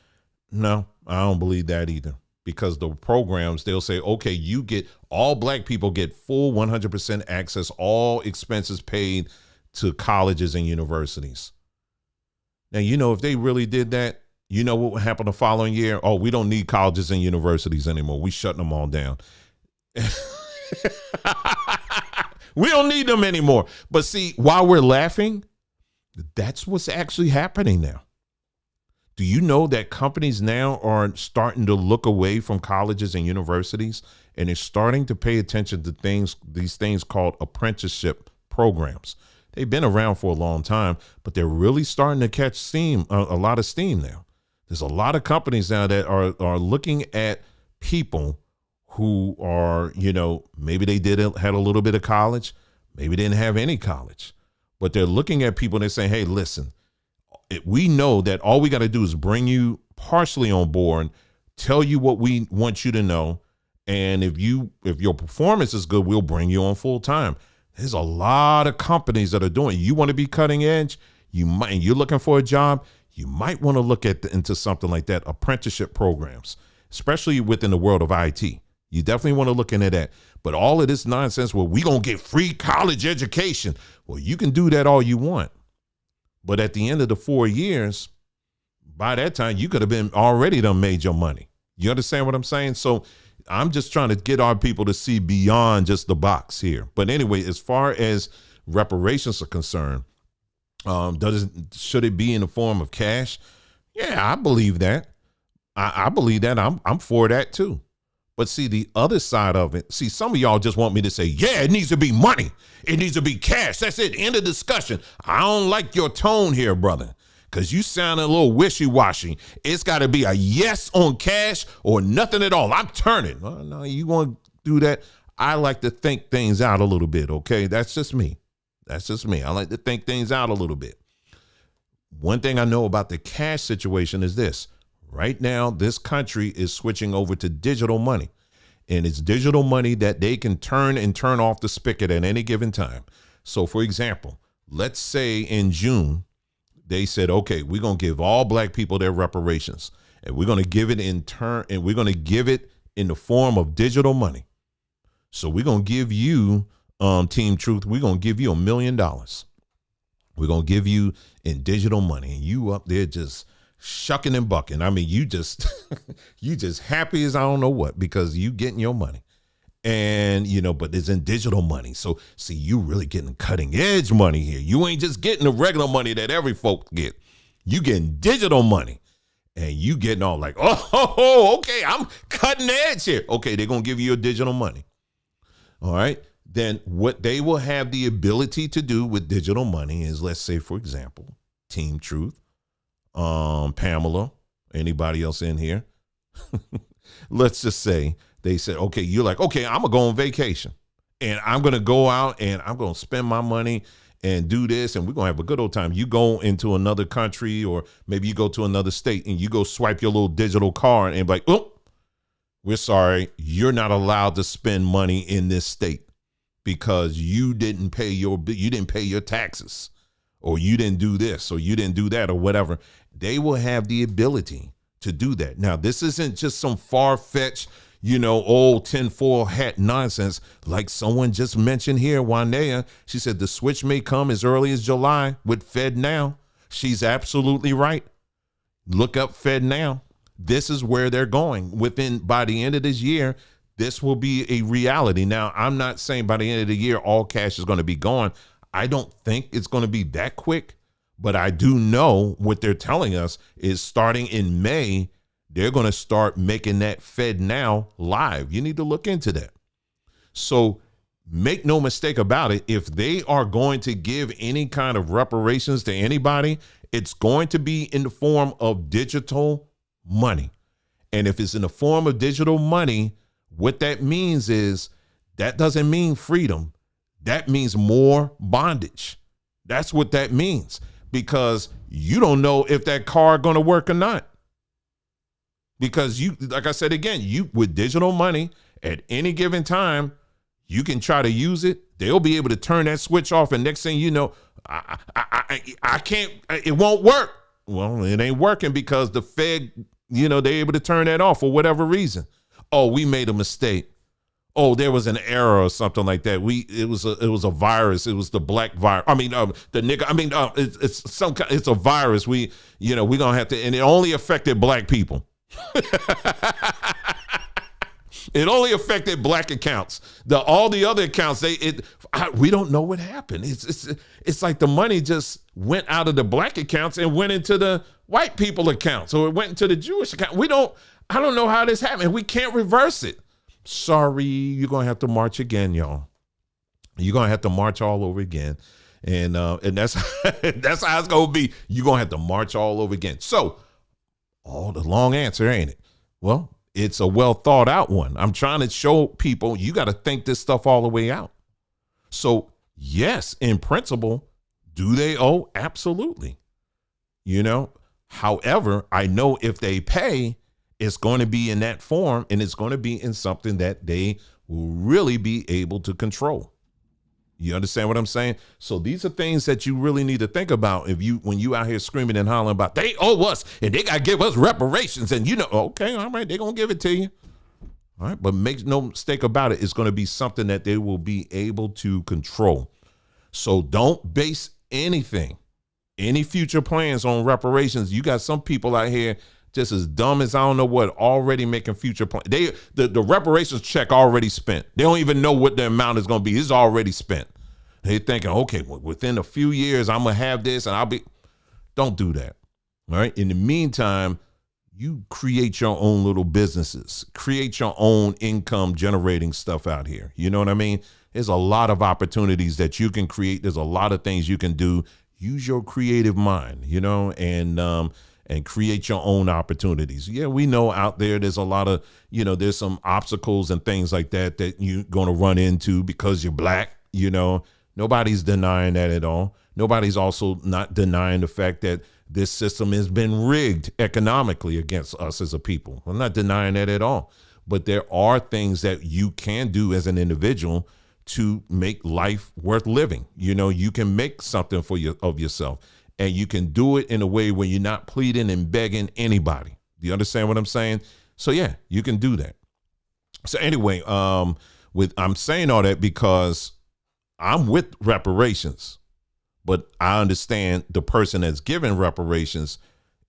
no, I don't believe that either. Because the programs, they'll say, okay, all black people get full 100% access, all expenses paid to colleges and universities. Now, if they really did that, you know what would happen the following year? Oh, we don't need colleges and universities anymore. We shutting them all down. We don't need them anymore. But see, while we're laughing, that's what's actually happening now. Do you know that companies now are starting to look away from colleges and universities, and they're starting to pay attention to these things called apprenticeship programs? They've been around for a long time, but they're really starting to catch steam, a lot of steam now. There's a lot of companies now that are looking at people who are, maybe they had a little bit of college, maybe didn't have any college, but they're looking at people and they're saying, hey, listen, we know that all we got to do is bring you partially on board, tell you what we want you to know. And if your performance is good, we'll bring you on full time. There's a lot of companies that are doing. You want to be cutting edge, and you're looking for a job, you might want to look into something like that, apprenticeship programs, especially within the world of IT. You definitely want to look into that. But all of this nonsense, well, we going to get free college education. Well, you can do that all you want. But at the end of the 4 years, by that time, you could have been already done made your money. You understand what I'm saying? So I'm just trying to get our people to see beyond just the box here. But anyway, as far as reparations are concerned, should it be in the form of cash? Yeah, I believe that. I believe that. I'm for that too. But see, the other side of it, some of y'all just want me to say, yeah, it needs to be money. It needs to be cash. That's it. End of discussion. I don't like your tone here, brother, because you sound a little wishy-washy. It's got to be a yes on cash or nothing at all. I'm turning. Well, no, you want to do that? I like to think things out a little bit, okay? That's just me. I like to think things out a little bit. One thing I know about the cash situation is this. Right now, this country is switching over to digital money, and it's digital money that they can turn off the spigot at any given time. So, for example, let's say in June, they said, okay, we're going to give all black people their reparations, and we're going to give it in the form of digital money. So we're going to give you, Team Truth, we're going to give you $1 million. We're going to give you in digital money, and you up there just shucking and bucking. I mean, you just happy as I don't know what, because you getting your money. And, but it's in digital money. So see, you really getting cutting edge money here. You ain't just getting the regular money that every folk get. You getting digital money, and you getting all like, oh, okay, I'm cutting edge here. Okay, they're going to give you your digital money. All right. Then what they will have the ability to do with digital money is, let's say, for example, Team Truth, Pamela, anybody else in here? Let's just say they said, okay, you're like, okay, I'm gonna go on vacation, and I'm gonna go out and I'm gonna spend my money and do this, and we're gonna have a good old time. You go into another country, or maybe you go to another state, and you go swipe your little digital card and be like, oh, we're sorry, you're not allowed to spend money in this state because you didn't pay your taxes, or you didn't do this, or you didn't do that, or whatever. They will have the ability to do that. Now, this isn't just some far-fetched, old tinfoil hat nonsense like someone just mentioned here, Wanea. She said the switch may come as early as July with FedNow. She's absolutely right. Look up FedNow. This is where they're going. By the end of this year, this will be a reality. Now, I'm not saying by the end of the year, all cash is going to be gone. I don't think it's going to be that quick, but I do know what they're telling us is starting in May, they're going to start making that FedNow live. You need to look into that. So make no mistake about it. If they are going to give any kind of reparations to anybody, it's going to be in the form of digital money. And if it's in the form of digital money, what that means is that doesn't mean freedom. That means more bondage. That's what that means, because you don't know if that card going to work or not. Because like I said again, with digital money at any given time, you can try to use it. They'll be able to turn that switch off, and next thing you know, I can't. It won't work. Well, it ain't working because the Fed, they're able to turn that off for whatever reason. Oh, we made a mistake. Oh, there was an error or something like that. It was a virus. It was the black virus. I mean, the nigga. I mean, it's a virus. We gonna have to, and it only affected black people. It only affected black accounts. All the other accounts, we don't know what happened. It's like the money just went out of the black accounts and went into the white people accounts, or it went into the Jewish account. I don't know how this happened. We can't reverse it. Sorry, you're gonna have to march again, y'all. You're gonna have to march all over again, and that's that's how it's gonna be. You're gonna have to march all over again. So, the long answer, ain't it? Well, it's a well thought out one. I'm trying to show people you got to think this stuff all the way out. So, yes, in principle, do they owe? Absolutely. However, I know if they pay, it's going to be in that form, and it's going to be in something that they will really be able to control. You understand what I'm saying? So these are things that you really need to think about when you out here screaming and hollering about they owe us and they got to give us reparations, and okay, all right, they're going to give it to you. All right, but make no mistake about it, it's going to be something that they will be able to control. So don't base any future plans on reparations. You got some people out here just as dumb as I don't know what, already making future plans. The reparations check already spent. They don't even know what the amount is going to be. It's already spent. They're thinking, okay, well, within a few years, I'm going to have this and don't do that. All right. In the meantime, you create your own little businesses, create your own income generating stuff out here. You know what I mean? There's a lot of opportunities that you can create. There's a lot of things you can do. Use your creative mind, and create your own opportunities. Yeah, we know out there's a lot of, there's some obstacles and things like that you're going to run into because you're black. Nobody's denying that at all. Nobody's also not denying the fact that this system has been rigged economically against us as a people. I'm not denying that at all. But there are things that you can do as an individual to make life worth living. You can make something of yourself. And you can do it in a way where you're not pleading and begging anybody. Do you understand what I'm saying? So yeah, you can do that. So anyway, I'm saying all that because I'm with reparations, but I understand the person that's giving reparations,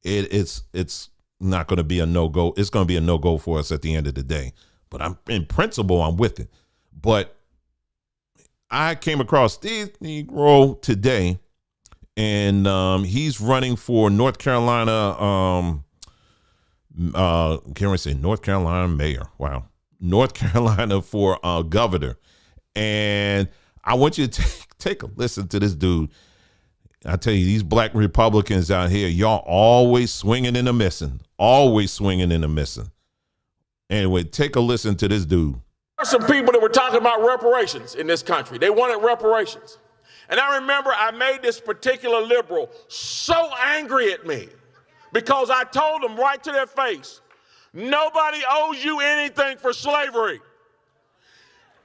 it's not going to be a no-go. It's going to be a no-go for us at the end of the day. But in principle, I'm with it. But I came across Steve Negro today, and he's running for North Carolina. Can we say North Carolina mayor? Wow, North Carolina for governor. And I want you to take a listen to this dude. I tell you, these black Republicans out here, y'all always swinging and a missing, always swinging and a missing. Anyway, take a listen to this dude. There are some people that were talking about reparations in this country. They wanted reparations. And I remember I made this particular liberal so angry at me because I told them right to their face, Nobody owes you anything for slavery.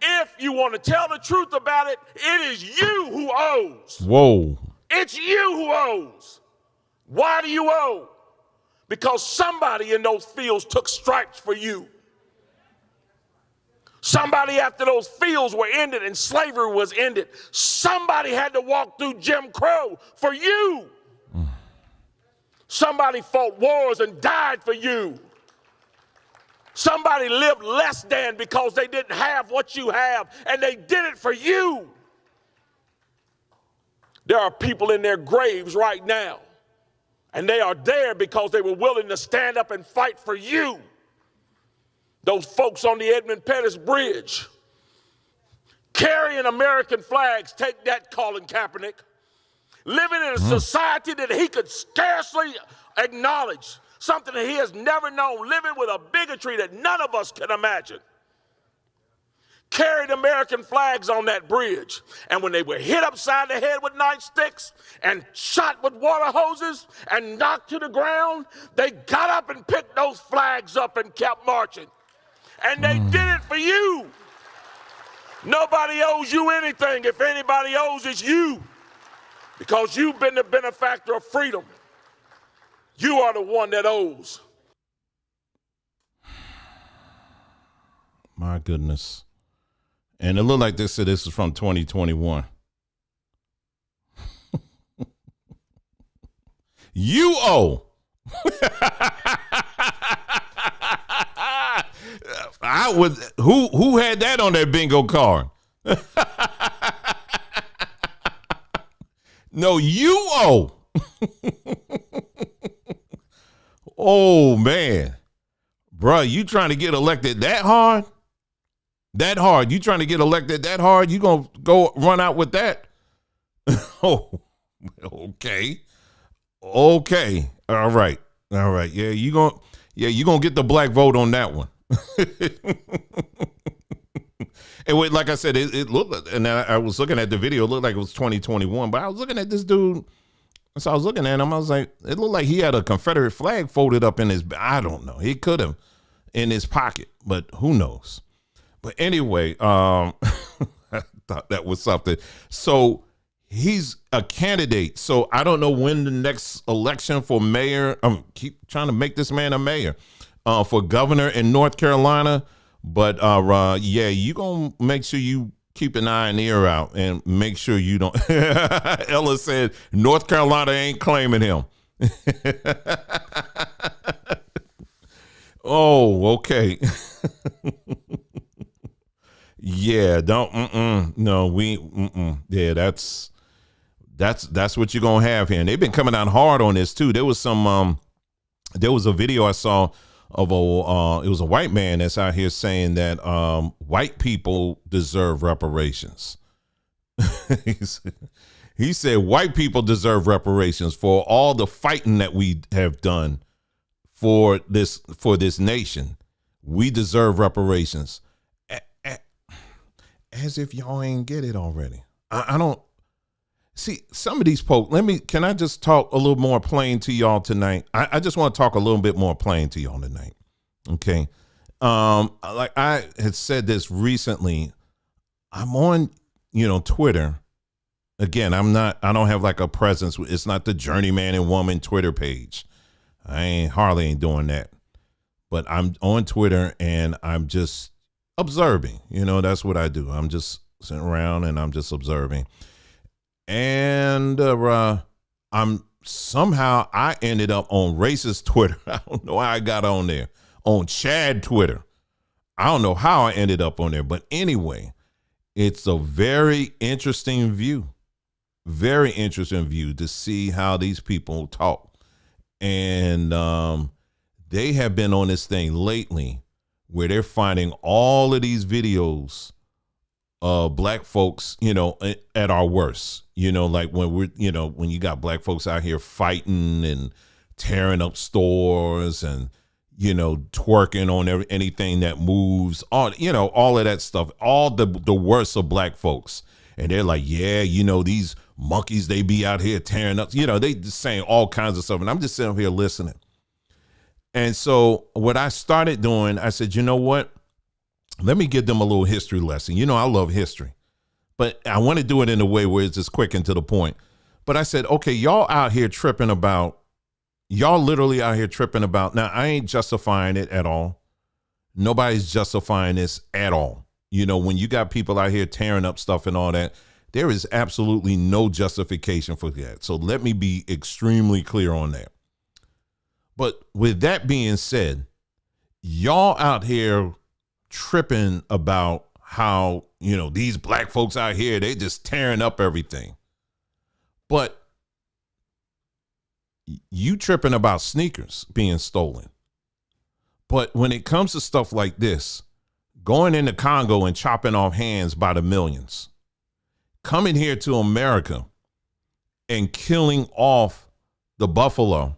If you want to tell the truth about it, it is you who owes. Whoa. It's you who owes. Why do you owe? Because somebody in those fields took stripes for you. Somebody, after those fields were ended and slavery was ended, somebody had to walk through Jim Crow for you. Somebody fought wars and died for you. Somebody lived less than because they didn't have what you have, and they did it for you. There are people in their graves right now, and they are there because they were willing to stand up and fight for you. Those folks on the Edmund Pettus Bridge carrying American flags, take that, Colin Kaepernick, living in a society that he could scarcely acknowledge, something that he has never known, living with a bigotry that none of us can imagine. Carried American flags on that bridge, and when they were hit upside the head with nightsticks and shot with water hoses and knocked to the ground, they got up and picked those flags up and kept marching. And they did it for you. Nobody owes you anything. If anybody owes, it's you. Because you've been the benefactor of freedom. You are the one that owes. My goodness. And it looked like this is from 2021. You owe. Who had that on their bingo card? No, you owe. Oh man, bruh, you trying to get elected that hard? That hard? You trying to get elected that hard? You gonna go run out with that? Oh, okay, okay, all right. Yeah, you gonna get the black vote on that one. And like I said, it looked, and I was looking at the video, it looked like it was 2021, but I was looking at this dude. So I was looking at him, I was like, it looked like he had a Confederate flag folded up in his, I don't know. He could have in his pocket, but who knows? But anyway, I thought that was something. So he's a candidate. So I don't know when the next election for mayor, keep trying to make this man a mayor, for governor in North Carolina. But yeah, you gonna make sure you keep an eye and ear out and make sure you don't. Ella said North Carolina ain't claiming him. Oh, okay. Yeah, don't. No, yeah, that's what you're gonna have here. And they've been coming out hard on this too. There was a video I saw of it was a white man that's out here saying that white people deserve reparations. He said white people deserve reparations for all the fighting that we have done for this nation. We deserve reparations. As if y'all ain't get it already. I don't see some of these folks. Can I just talk a little more plain to y'all tonight? I just want to talk a little bit more plain to y'all tonight. Okay. Like I had said this recently, I'm on, Twitter. Again, I don't have like a presence. It's not the Journeyman and Woman Twitter page. I hardly ain't doing that, but I'm on Twitter and I'm just observing, that's what I do. I'm just sitting around and I'm just observing. And somehow I ended up on racist Twitter. I don't know how I got on there. On Chad Twitter. I don't know how I ended up on there. But anyway, it's a very interesting view. Very interesting view to see how these people talk. And they have been on this thing lately where they're finding all of these videos of black folks, at our worst, like when when you got black folks out here fighting and tearing up stores and, twerking on anything that moves, all of that stuff, all the worst of black folks. And they're like, yeah, these monkeys, they be out here tearing up, they just saying all kinds of stuff. And I'm just sitting here listening. And so what I started doing, I said, you know what? Let me give them a little history lesson. You know, I love history, but I want to do it in a way where it's just quick and to the point. But I said, okay, y'all literally out here tripping about. Now, I ain't justifying it at all. Nobody's justifying this at all. You know, when you got people out here tearing up stuff and all that, there is absolutely no justification for that. So let me be extremely clear on that. But with that being said, y'all out here tripping about how, you know, these black folks out here, they just tearing up everything. But you tripping about sneakers being stolen. But when it comes to stuff like this, going into Congo and chopping off hands by the millions, coming here to America and killing off the buffalo,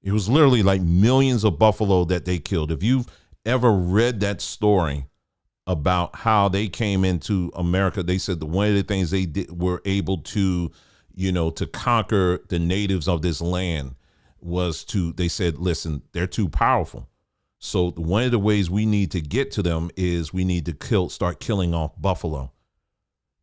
it was literally like millions of buffalo that they killed. If you've ever read that story about how they came into America, they said that one of the things they were able to, you know, to conquer the natives of this land was they said, listen, they're too powerful. So one of the ways we need to get to them is we need to start killing off buffalo.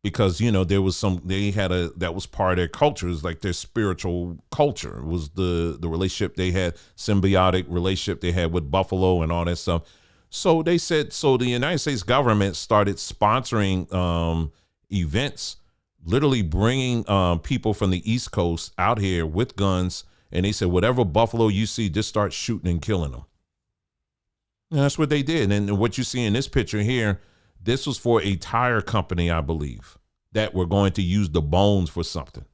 Because, you know, that was part of their culture. It was like their spiritual culture. It was the relationship they had, symbiotic relationship they had with buffalo and all that stuff. So they said, so the United States government started sponsoring events, literally bringing people from the East Coast out here with guns. And they said, whatever buffalo you see, just start shooting and killing them. And that's what they did. And what you see in this picture here, this was for a tire company, I believe, that were going to use the bones for something.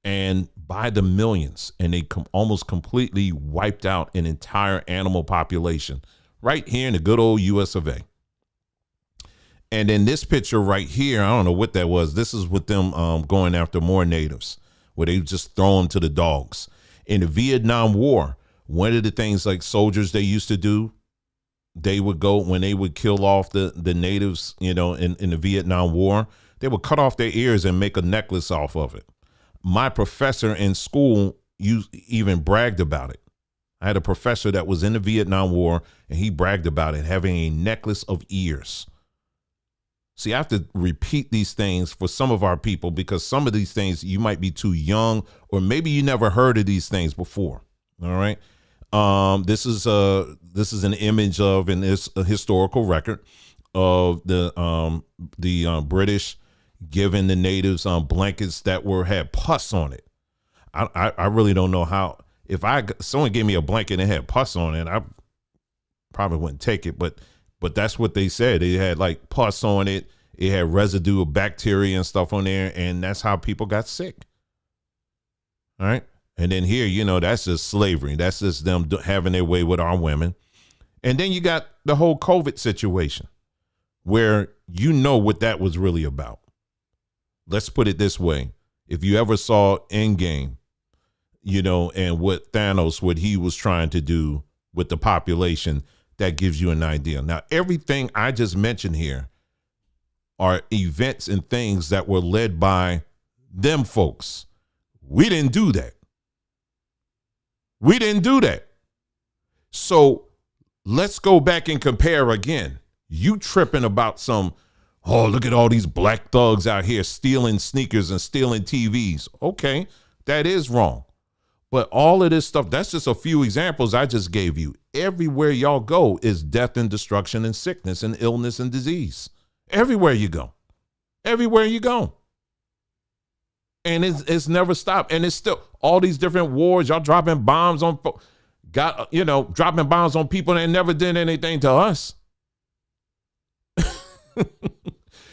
And by the millions, and they almost completely wiped out an entire animal population right here in the good old US of A. And then this picture right here, I don't know what that was. This is with them going after more natives, where they just throw them to the dogs. In the Vietnam War, one of the things like soldiers they used to do, they would go when they would kill off the natives, you know, in the Vietnam War, they would cut off their ears and make a necklace off of it. My professor in school even bragged about it. I had a professor that was in the Vietnam War, and he bragged about it, having a necklace of ears. See, I have to repeat these things for some of our people, because some of these things you might be too young, or maybe you never heard of these things before. All right. This is an image of, and it's a historical record of the British giving the natives blankets that had pus on it. I really don't know how. If someone gave me a blanket and had pus on it, I probably wouldn't take it. But that's what they said. It had like pus on it. It had residue of bacteria and stuff on there, and that's how people got sick. All right. And then here, you know, that's just slavery. That's just them having their way with our women. And then you got the whole COVID situation, where you know what that was really about. Let's put it this way. If you ever saw Endgame, you know, and what he was trying to do with the population, that gives you an idea. Now, everything I just mentioned here are events and things that were led by them folks. We didn't do that. We didn't do that. So let's go back and compare again. You tripping about some, oh, look at all these black thugs out here stealing sneakers and stealing TVs. Okay, that is wrong. But all of this stuff, that's just a few examples I just gave you. Everywhere y'all go is death and destruction and sickness and illness and disease. Everywhere you go. Everywhere you go. And it's never stopped. And it's still all these different wars. Y'all dropping bombs on, dropping bombs on people that never did anything to us.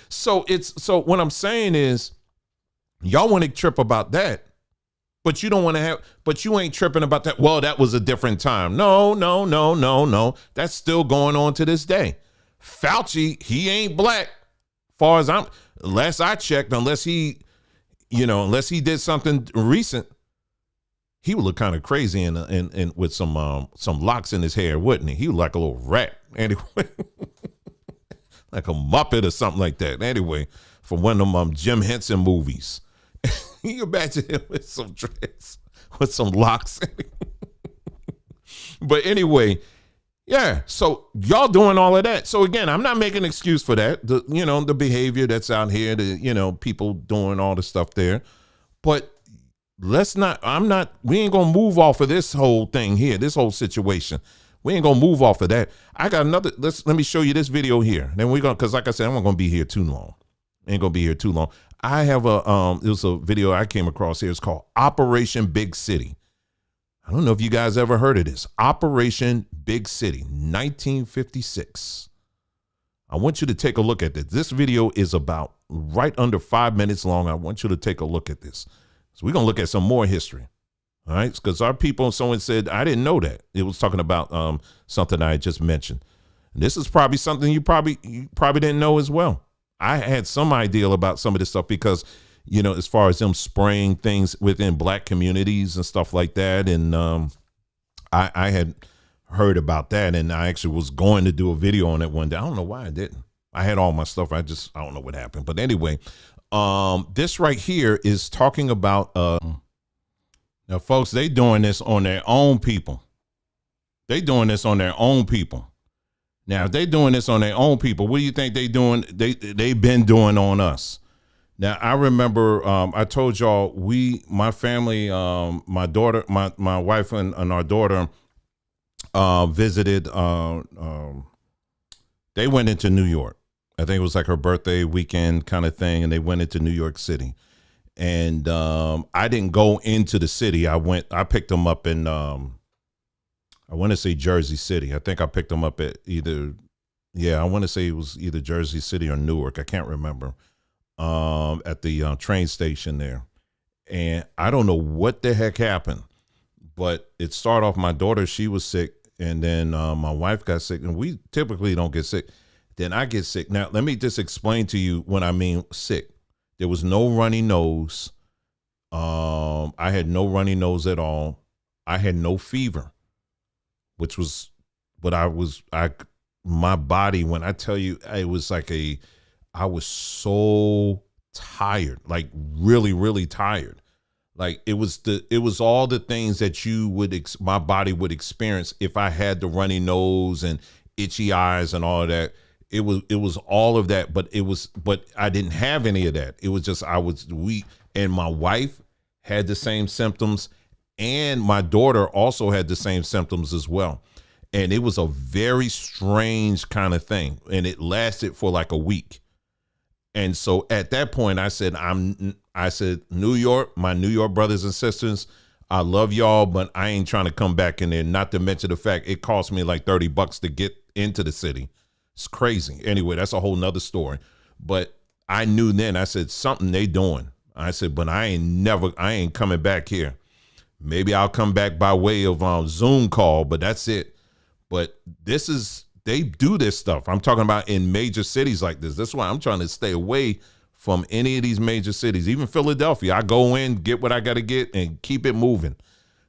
So what I'm saying is, y'all want to trip about that, but you ain't tripping about that. Well, that was a different time. No. That's still going on to this day. Fauci, he ain't black. Last I checked, unless he did something recent, he would look kind of crazy and with some locks in his hair, wouldn't he? He was like a little rat. Anyway, like a Muppet or something like that. Anyway, from one of them Jim Henson movies. You imagine him with some dreads, with some locks. But anyway, yeah. So y'all doing all of that. So again, I'm not making an excuse for that. The behavior that's out here, people doing all the stuff there. But we ain't gonna move off of this whole thing here, this whole situation. We ain't gonna move off of that. I got another, let me show you this video here. Then because like I said, I'm not gonna be here too long. Ain't gonna be here too long. I have it was a video I came across here. It's called Operation Big City. I don't know if you guys ever heard of this. Operation Big City, 1956. I want you to take a look at this. This video is about right under 5 minutes long. I want you to take a look at this. So we're going to look at some more history. All right. Because our people, someone said, I didn't know that. It was talking about something I had just mentioned. And this is probably something you probably didn't know as well. I had some idea about some of this stuff because, as far as them spraying things within black communities and stuff like that. And I had heard about that. And I actually was going to do a video on it one day. I don't know why I didn't. I had all my stuff. I don't know what happened. But anyway, this right here is talking about, now folks, they doing this on their own people. They doing this on their own people. Now, if they doing this on their own people, what do you think they doing? They've been doing on us. Now, I remember I told y'all my family, my daughter, my wife and our daughter visited. They went into New York. I think it was like her birthday weekend kind of thing, and they went into New York City. And I didn't go into the city. I picked them up in I want to say Jersey City. I think I picked them up at I want to say it was either Jersey City or Newark. I can't remember. At the train station there. And I don't know what the heck happened, but it started off my daughter, she was sick, and then my wife got sick, and we typically don't get sick. Then I get sick. Now, let me just explain to you what I mean sick. There was no runny nose. I had no runny nose at all. I had no fever, which was, but my body, when I tell you, it was like I was so tired, like really, really tired. Like it was all the things that my body would experience if I had the runny nose and itchy eyes and all of that. It was all of that, but I didn't have any of that. It was just, I was weak, and my wife had the same symptoms, and my daughter also had the same symptoms as well. And it was a very strange kind of thing, and it lasted for like a week. And so at that point, I said, New York, my New York brothers and sisters, I love y'all, but I ain't trying to come back in there. Not to mention the fact it cost me like $30 to get into the city. It's crazy. Anyway, that's a whole nother story. But I knew then, I said, something they doing. I said, but I ain't coming back here. Maybe I'll come back by way of Zoom call, but that's it. But they do this stuff. I'm talking about in major cities like this. That's why I'm trying to stay away from any of these major cities, even Philadelphia. I go in, get what I got to get, and keep it moving.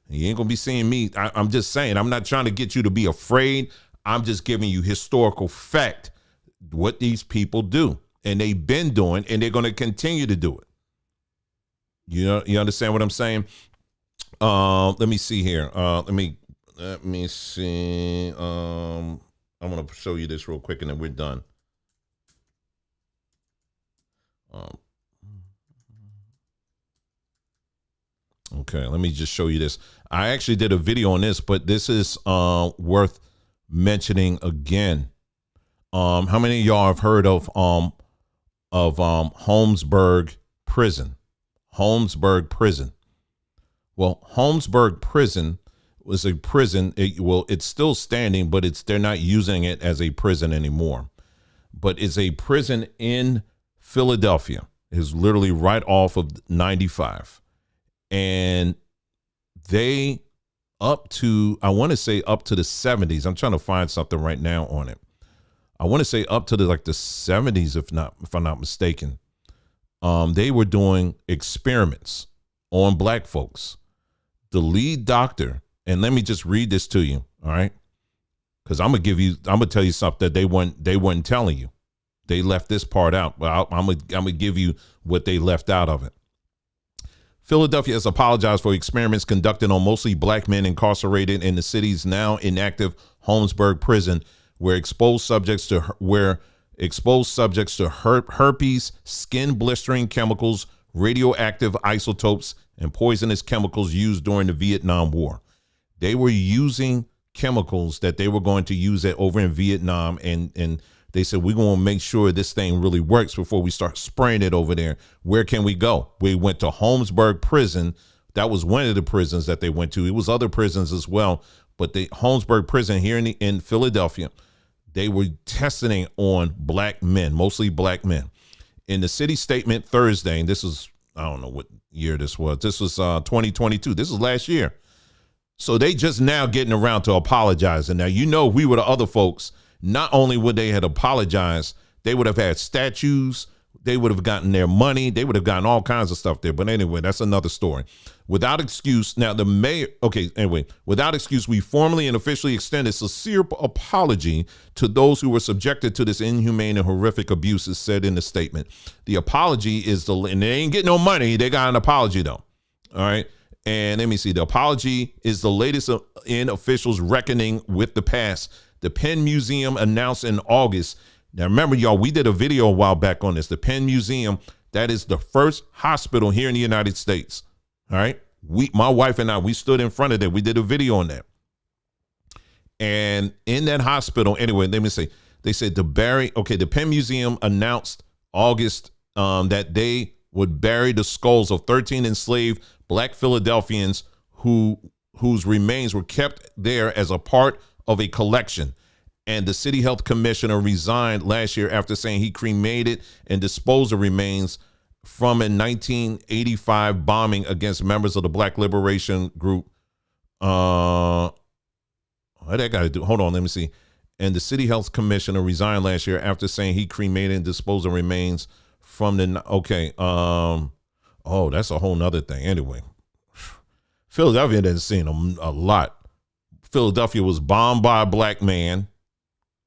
You ain't going to be seeing me. I'm just saying, I'm not trying to get you to be afraid. I'm just giving you historical fact, what these people do. And they've been doing, and they're going to continue to do it. You understand what I'm saying? Let me see here. Let me see. I'm going to show you this real quick, and then we're done. Okay, let me just show you this. I actually did a video on this, but this is worth mentioning again. How many of y'all have heard of Holmesburg Prison? Holmesburg Prison. Well, Holmesburg Prison was a prison. It's still standing, but they're not using it as a prison anymore. But it's a prison in Philadelphia. It's literally right off of 95. And they up to the 70s. I'm trying to find something right now on it. I want to say up to the 70s, if I'm not mistaken. They were doing experiments on black folks. The lead doctor, and let me just read this to you, all right? Because I'm gonna tell you something that they weren't telling you. They left this part out, but I'm gonna give you what they left out of it. Philadelphia has apologized for experiments conducted on mostly black men incarcerated in the city's now inactive Holmesburg prison, where exposed subjects to herpes, skin blistering chemicals, radioactive isotopes, and poisonous chemicals used during the Vietnam War. They were using chemicals that they were going to use it over in Vietnam, and they said, we're going to make sure this thing really works before we start spraying it over there. Where can we go? We went to Holmesburg prison. That was one of the prisons that they went to. It was other prisons as well, but the Holmesburg prison here in Philadelphia, they were testing it on black men, mostly black men. In the city statement Thursday, and this is, I don't know what year this was. This was 2022. This is last year. So they just now getting around to apologizing. Now, you know, we were the other folks. Not only would they have apologized, they would have had statues. They would have gotten their money. They would have gotten all kinds of stuff there. But anyway, that's another story. Without excuse, now the mayor, without excuse, we formally and officially extend a sincere apology to those who were subjected to this inhumane and horrific abuse, is said in the statement. The apology is and they ain't getting no money. They got an apology though. All right. And let me see. The apology is the latest in officials reckoning with the past. The Penn Museum announced in August. Now, remember, y'all, we did a video a while back on this. The Penn Museum, that is the first hospital here in the United States. All right. My wife and I, we stood in front of that. We did a video on that. And in that hospital, anyway, let me say, they said the Penn Museum announced August that they would bury the skulls of 13 enslaved black Philadelphians whose remains were kept there as a part of a collection. And the city health commissioner resigned last year after saying he cremated and disposed of remains from a 1985 bombing against members of the Black Liberation Group. What that got to do? Hold on, let me see. And the city health commissioner resigned last year after saying he cremated and disposed of remains from the, oh, that's a whole nother thing. Anyway, Philadelphia didn't see a lot. Philadelphia was bombed by a black man,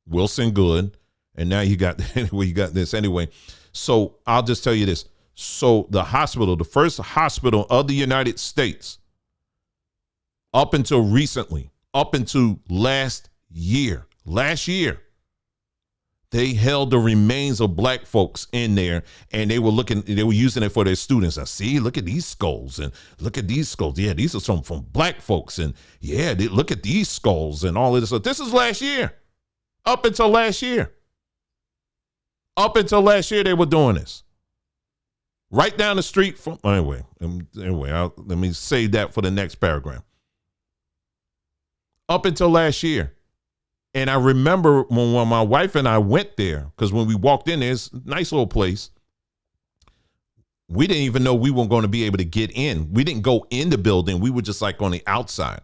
Wilson Good, and now you got this anyway. So I'll just tell you this. So the hospital, the first hospital of the United States, up until recently, up until last year, they held the remains of black folks in there, and they were using it for their students. I see, look at these skulls, and look at these skulls. Yeah, these are some from black folks, and yeah, look at these skulls and all of this. So this is last year. Up until last year, they were doing this. Right down the street from, anyway, let me save that for the next paragraph. Up until last year. And I remember when my wife and I went there, because when we walked in, there's a nice little place. We didn't even know we weren't going to be able to get in. We didn't go in the building. We were just like on the outside.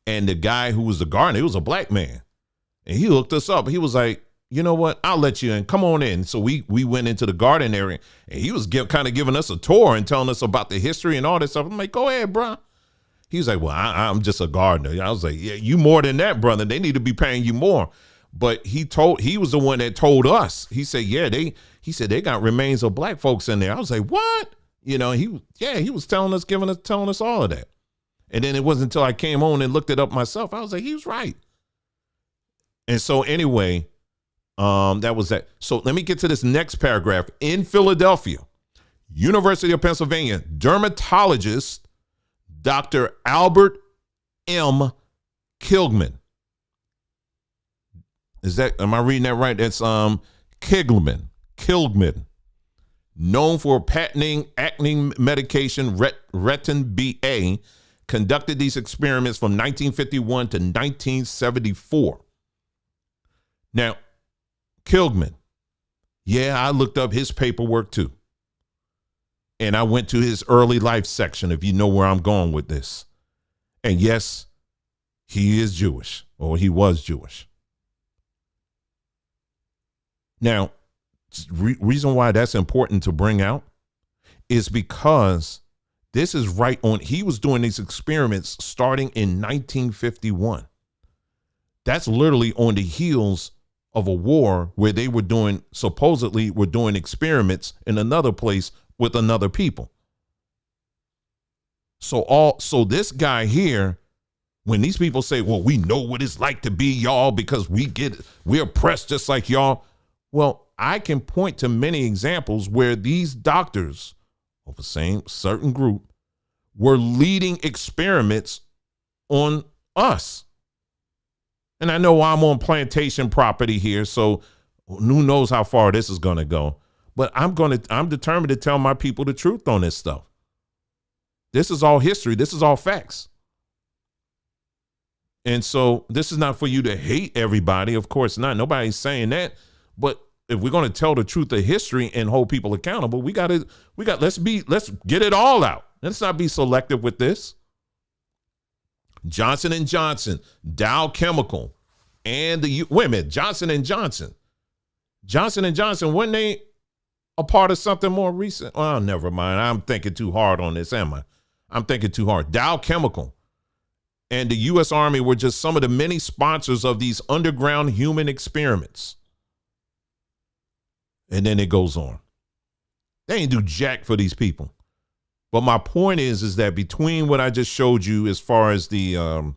And the guy who was the gardener, he was a black man. And he looked us up. He was like, you know what? I'll let you in. Come on in. So we went into the garden area, and he was kind of giving us a tour and telling us about the history and all that stuff. I'm like, go ahead, bro. He was like, well, I'm just a gardener. I was like, yeah, you more than that, brother. They need to be paying you more. But he was the one that told us. He said, yeah, they got remains of black folks in there. I was like, what? You know, he was telling us all of that. And then it wasn't until I came on and looked it up myself. I was like, he was right. And so anyway, that was that. So let me get to this next paragraph. In Philadelphia, University of Pennsylvania, dermatologist Dr. Albert M. Kilgman. Am I reading that right? That's Kilgman, known for patenting acne medication Retin BA, conducted these experiments from 1951 to 1974. Now, Kilgman, yeah, I looked up his paperwork too. And I went to his early life section, if you know where I'm going with this. And yes, he is Jewish, or he was Jewish. Now, reason why that's important to bring out is because this is right on. He was doing these experiments starting in 1951. That's literally on the heels of a war where they were supposedly doing experiments in another place with another people. So this guy here, when these people say, well, we know what it's like to be y'all because we're oppressed just like y'all. Well, I can point to many examples where these doctors of the same certain group were leading experiments on us. And I know I'm on plantation property here, so who knows how far this is going to go. But I'm determined to tell my people the truth on this stuff. This is all history. This is all facts. And so this is not for you to hate everybody. Of course not. Nobody's saying that. But if we're going to tell the truth of history and hold people accountable, let's get it all out. Let's not be selective with this. Johnson & Johnson, Dow Chemical, and Johnson & Johnson. Johnson & Johnson, weren't they a part of something more recent? Oh, never mind. I'm thinking too hard on this, am I? I'm thinking too hard. Dow Chemical and the U.S. Army were just some of the many sponsors of these underground human experiments. And then it goes on. They ain't do jack for these people. But my point is that between what I just showed you as far as the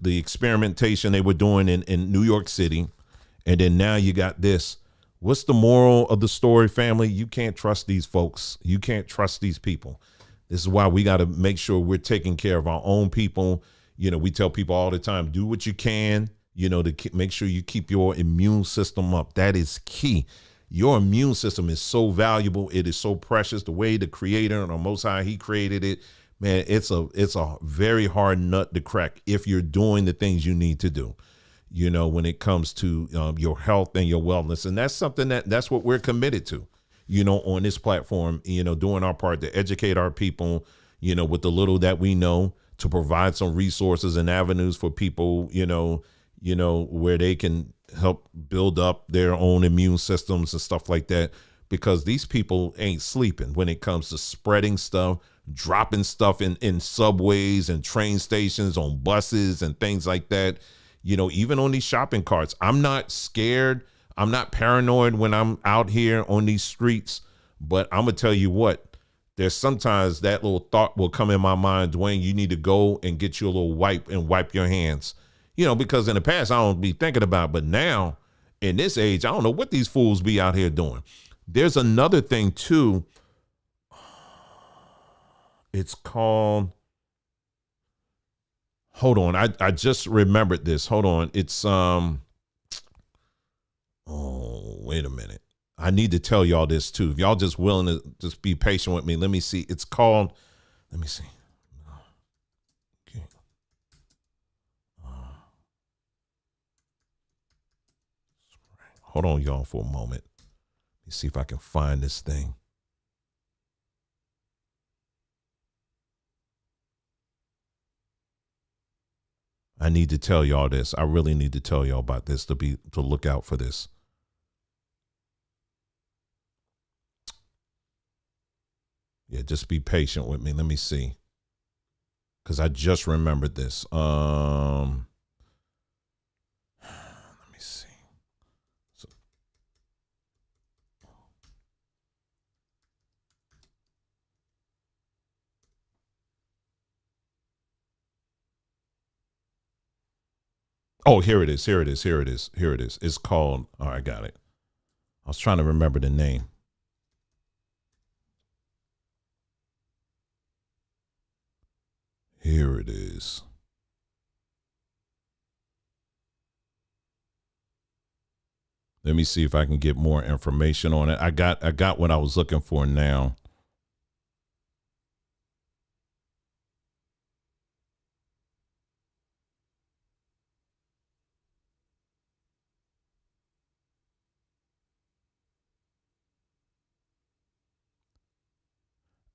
experimentation they were doing in New York City, and then now you got this. What's the moral of the story, family? You can't trust these folks. You can't trust these people. This is why we got to make sure we're taking care of our own people. We tell people all the time, do what you can, to make sure you keep your immune system up. That is key. Your immune system is so valuable. It is so precious. The way the Creator and the Most High, He created it, man, it's a very hard nut to crack if you're doing the things you need to do, when it comes to your health and your wellness. And that's something that's what we're committed to, on this platform, doing our part to educate our people, with the little that we know, to provide some resources and avenues for people, where they can help build up their own immune systems and stuff like that, because these people ain't sleeping when it comes to spreading stuff, dropping stuff in subways and train stations, on buses and things like that, even on these shopping carts. I'm not scared. I'm not paranoid when I'm out here on these streets, but I'm going to tell you what, there's sometimes that little thought will come in my mind, Dwayne, you need to go and get you a little wipe and wipe your hands. Because in the past, I don't be thinking about it. But now, in this age, I don't know what these fools be out here doing. There's another thing, too. It's called, hold on. I just remembered this. Hold on. It's, wait a minute. I need to tell y'all this, too. If y'all just willing to just be patient with me. Let me see. It's called, let me see. Hold on, y'all, for a moment. Let me see if I can find this thing. I need to tell y'all this. I really need to tell y'all about this, to look out for this. Yeah, just be patient with me. Let me see. Because I just remembered this. Let me see. Oh, here it is. It's called, I got it. I was trying to remember the name. Here it is. Let me see if I can get more information on it. I got what I was looking for now.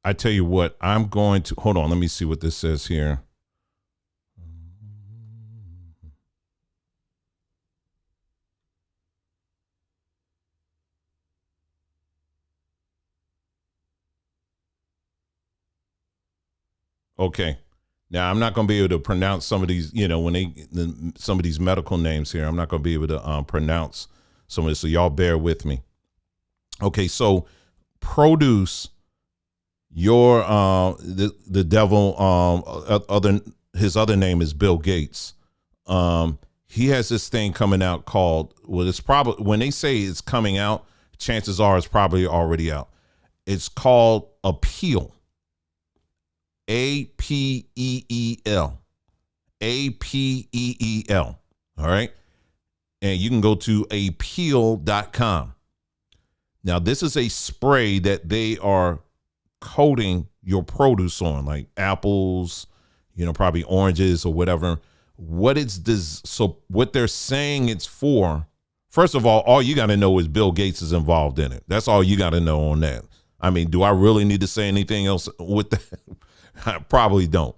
I tell you what, I'm going to, hold on, let me see what this says here. Okay. Now, I'm not going to be able to pronounce some of these, some of these medical names here. I'm not going to be able to pronounce some of this, so y'all bear with me. Okay, so produce the devil, his other name is Bill Gates. He has this thing coming out called, well, it's probably, when they say it's coming out, chances are it's probably already out. It's called Appeal. APEEL. APEEL. All right. And you can go to appeal.com. Now, this is a spray that they are coating your produce on, like apples, probably oranges or whatever. What they're saying it's for, first of all you got to know is Bill Gates is involved in it. That's all you got to know on that. I mean, do I really need to say anything else with that? I probably don't.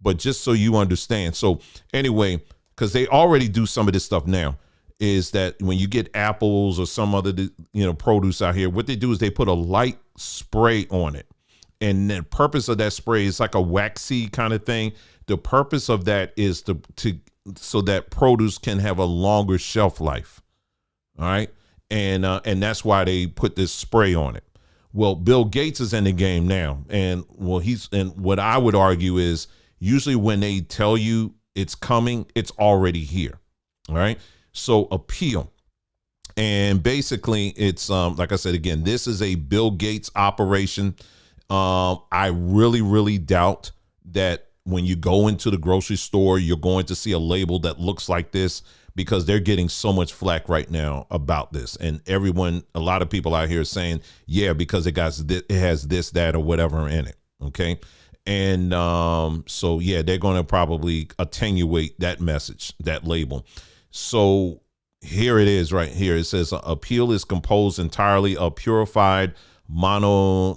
But just so you understand. So anyway, because they already do some of this stuff now, is that when you get apples or some other, produce out here, what they do is they put a light spray on it. And the purpose of that spray is like a waxy kind of thing. The purpose of that is so that produce can have a longer shelf life. All right. And that's why they put this spray on it. Well, Bill Gates is in the game now. And what I would argue is usually when they tell you it's coming, it's already here. All right. So Appeal. And basically it's, like I said, again, this is a Bill Gates operation. I really, really doubt that when you go into the grocery store, you're going to see a label that looks like this, because they're getting so much flack right now about this. And a lot of people out here are saying, yeah, because it has this, that, or whatever in it. Okay. And so, yeah, they're going to probably attenuate that message, that label. So here it is right here. It says Appeal is composed entirely of purified glycerides,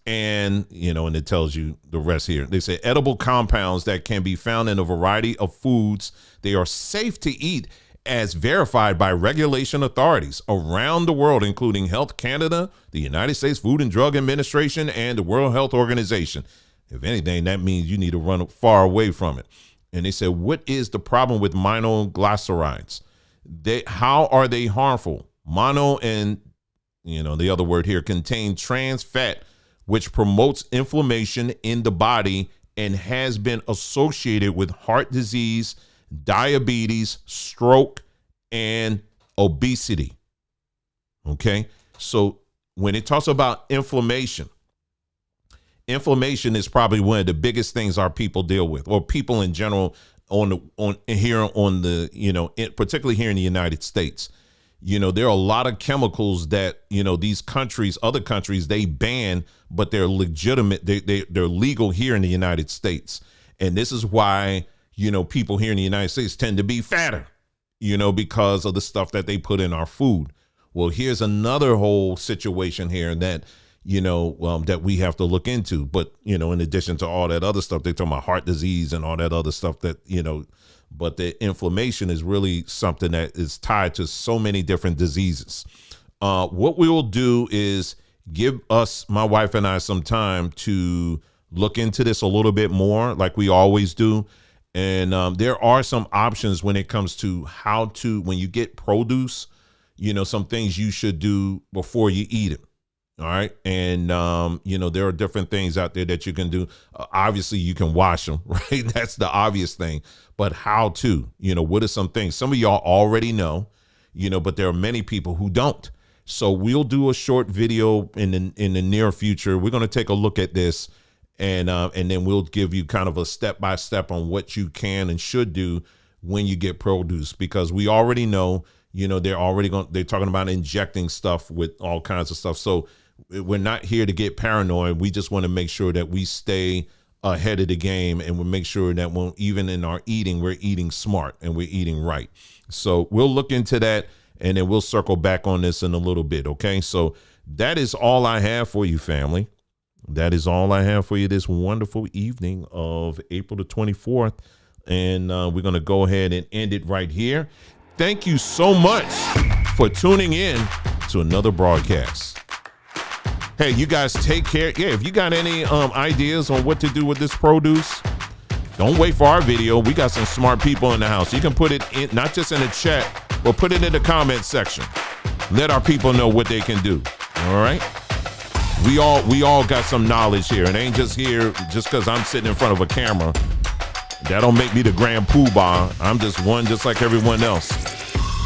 and and it tells you the rest here. They say edible compounds that can be found in a variety of foods. They are safe to eat as verified by regulation authorities around the world, including Health Canada, the United States Food and Drug Administration, and the World Health Organization. If anything, that means you need to run far away from it. And they said, what is the problem with monoglycerides? How are they harmful? Mono and the other word here, contain trans fat, which promotes inflammation in the body and has been associated with heart disease, diabetes, stroke, and obesity. Okay. So when it talks about inflammation is probably one of the biggest things our people deal with, or people in general particularly here in the United States. There are a lot of chemicals that, these other countries, they ban, but they're legitimate. They're legal here in the United States. And this is why, people here in the United States tend to be fatter, because of the stuff that they put in our food. Well, here's another whole situation here that, that we have to look into. But, in addition to all that other stuff, they're talking about heart disease and all that other stuff that, but the inflammation is really something that is tied to so many different diseases. What we will do is give my wife and I, some time to look into this a little bit more, like we always do. And there are some options when it comes to when you get produce, some things you should do before you eat it. All right. And, there are different things out there that you can do. Obviously, you can wash them, right? That's the obvious thing. But how to, what are some things? Some of y'all already know, but there are many people who don't. So we'll do a short video in the near future. We're going to take a look at this, and then we'll give you kind of a step-by-step on what you can and should do when you get produce, because we already know, they're talking about injecting stuff with all kinds of stuff. So we're not here to get paranoid. We just want to make sure that we stay ahead of the game, and we'll make sure that even in our eating, we're eating smart and we're eating right. So we'll look into that, and then we'll circle back on this in a little bit. Okay. So that is all I have for you, family. That is all I have for you this wonderful evening of April the 24th. And we're going to go ahead and end it right here. Thank you so much for tuning in to another broadcast. Hey, you guys take care. Yeah, if you got any ideas on what to do with this produce, don't wait for our video. We got some smart people in the house. You can put it in, not just in the chat, Well, put it in the comment section. Let our people know what they can do. All right. We all got some knowledge here. It ain't just here just because I'm sitting in front of a camera. That don't make me the grand poobah. I'm just one just like everyone else.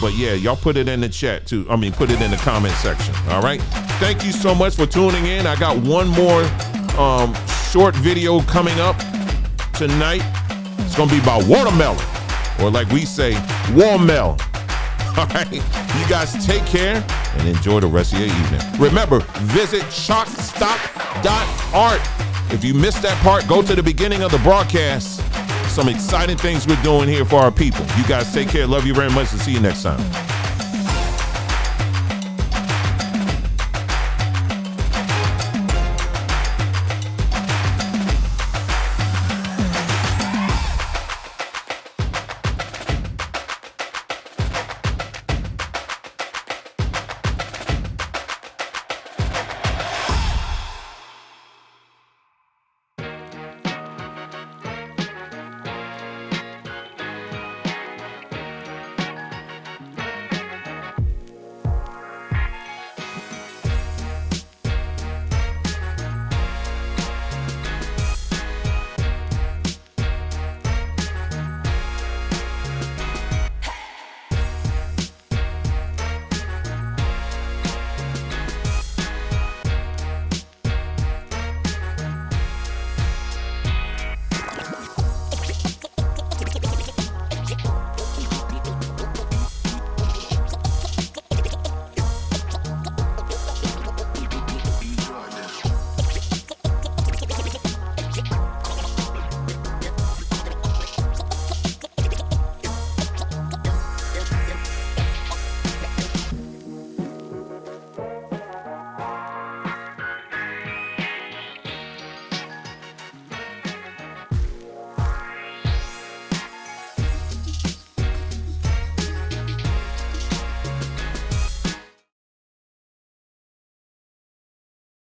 But yeah, y'all put it in the chat too. I mean, put it in the comment section. All right. Thank you so much for tuning in. I got one more short video coming up tonight. It's going to be about watermelon, or like we say, warmel. All right. You guys take care and enjoy the rest of your evening. Remember, visit shockstop.art. If you missed that part, go to the beginning of the broadcast. Some exciting things we're doing here for our people. You guys take care. Love you very much, and see you next time.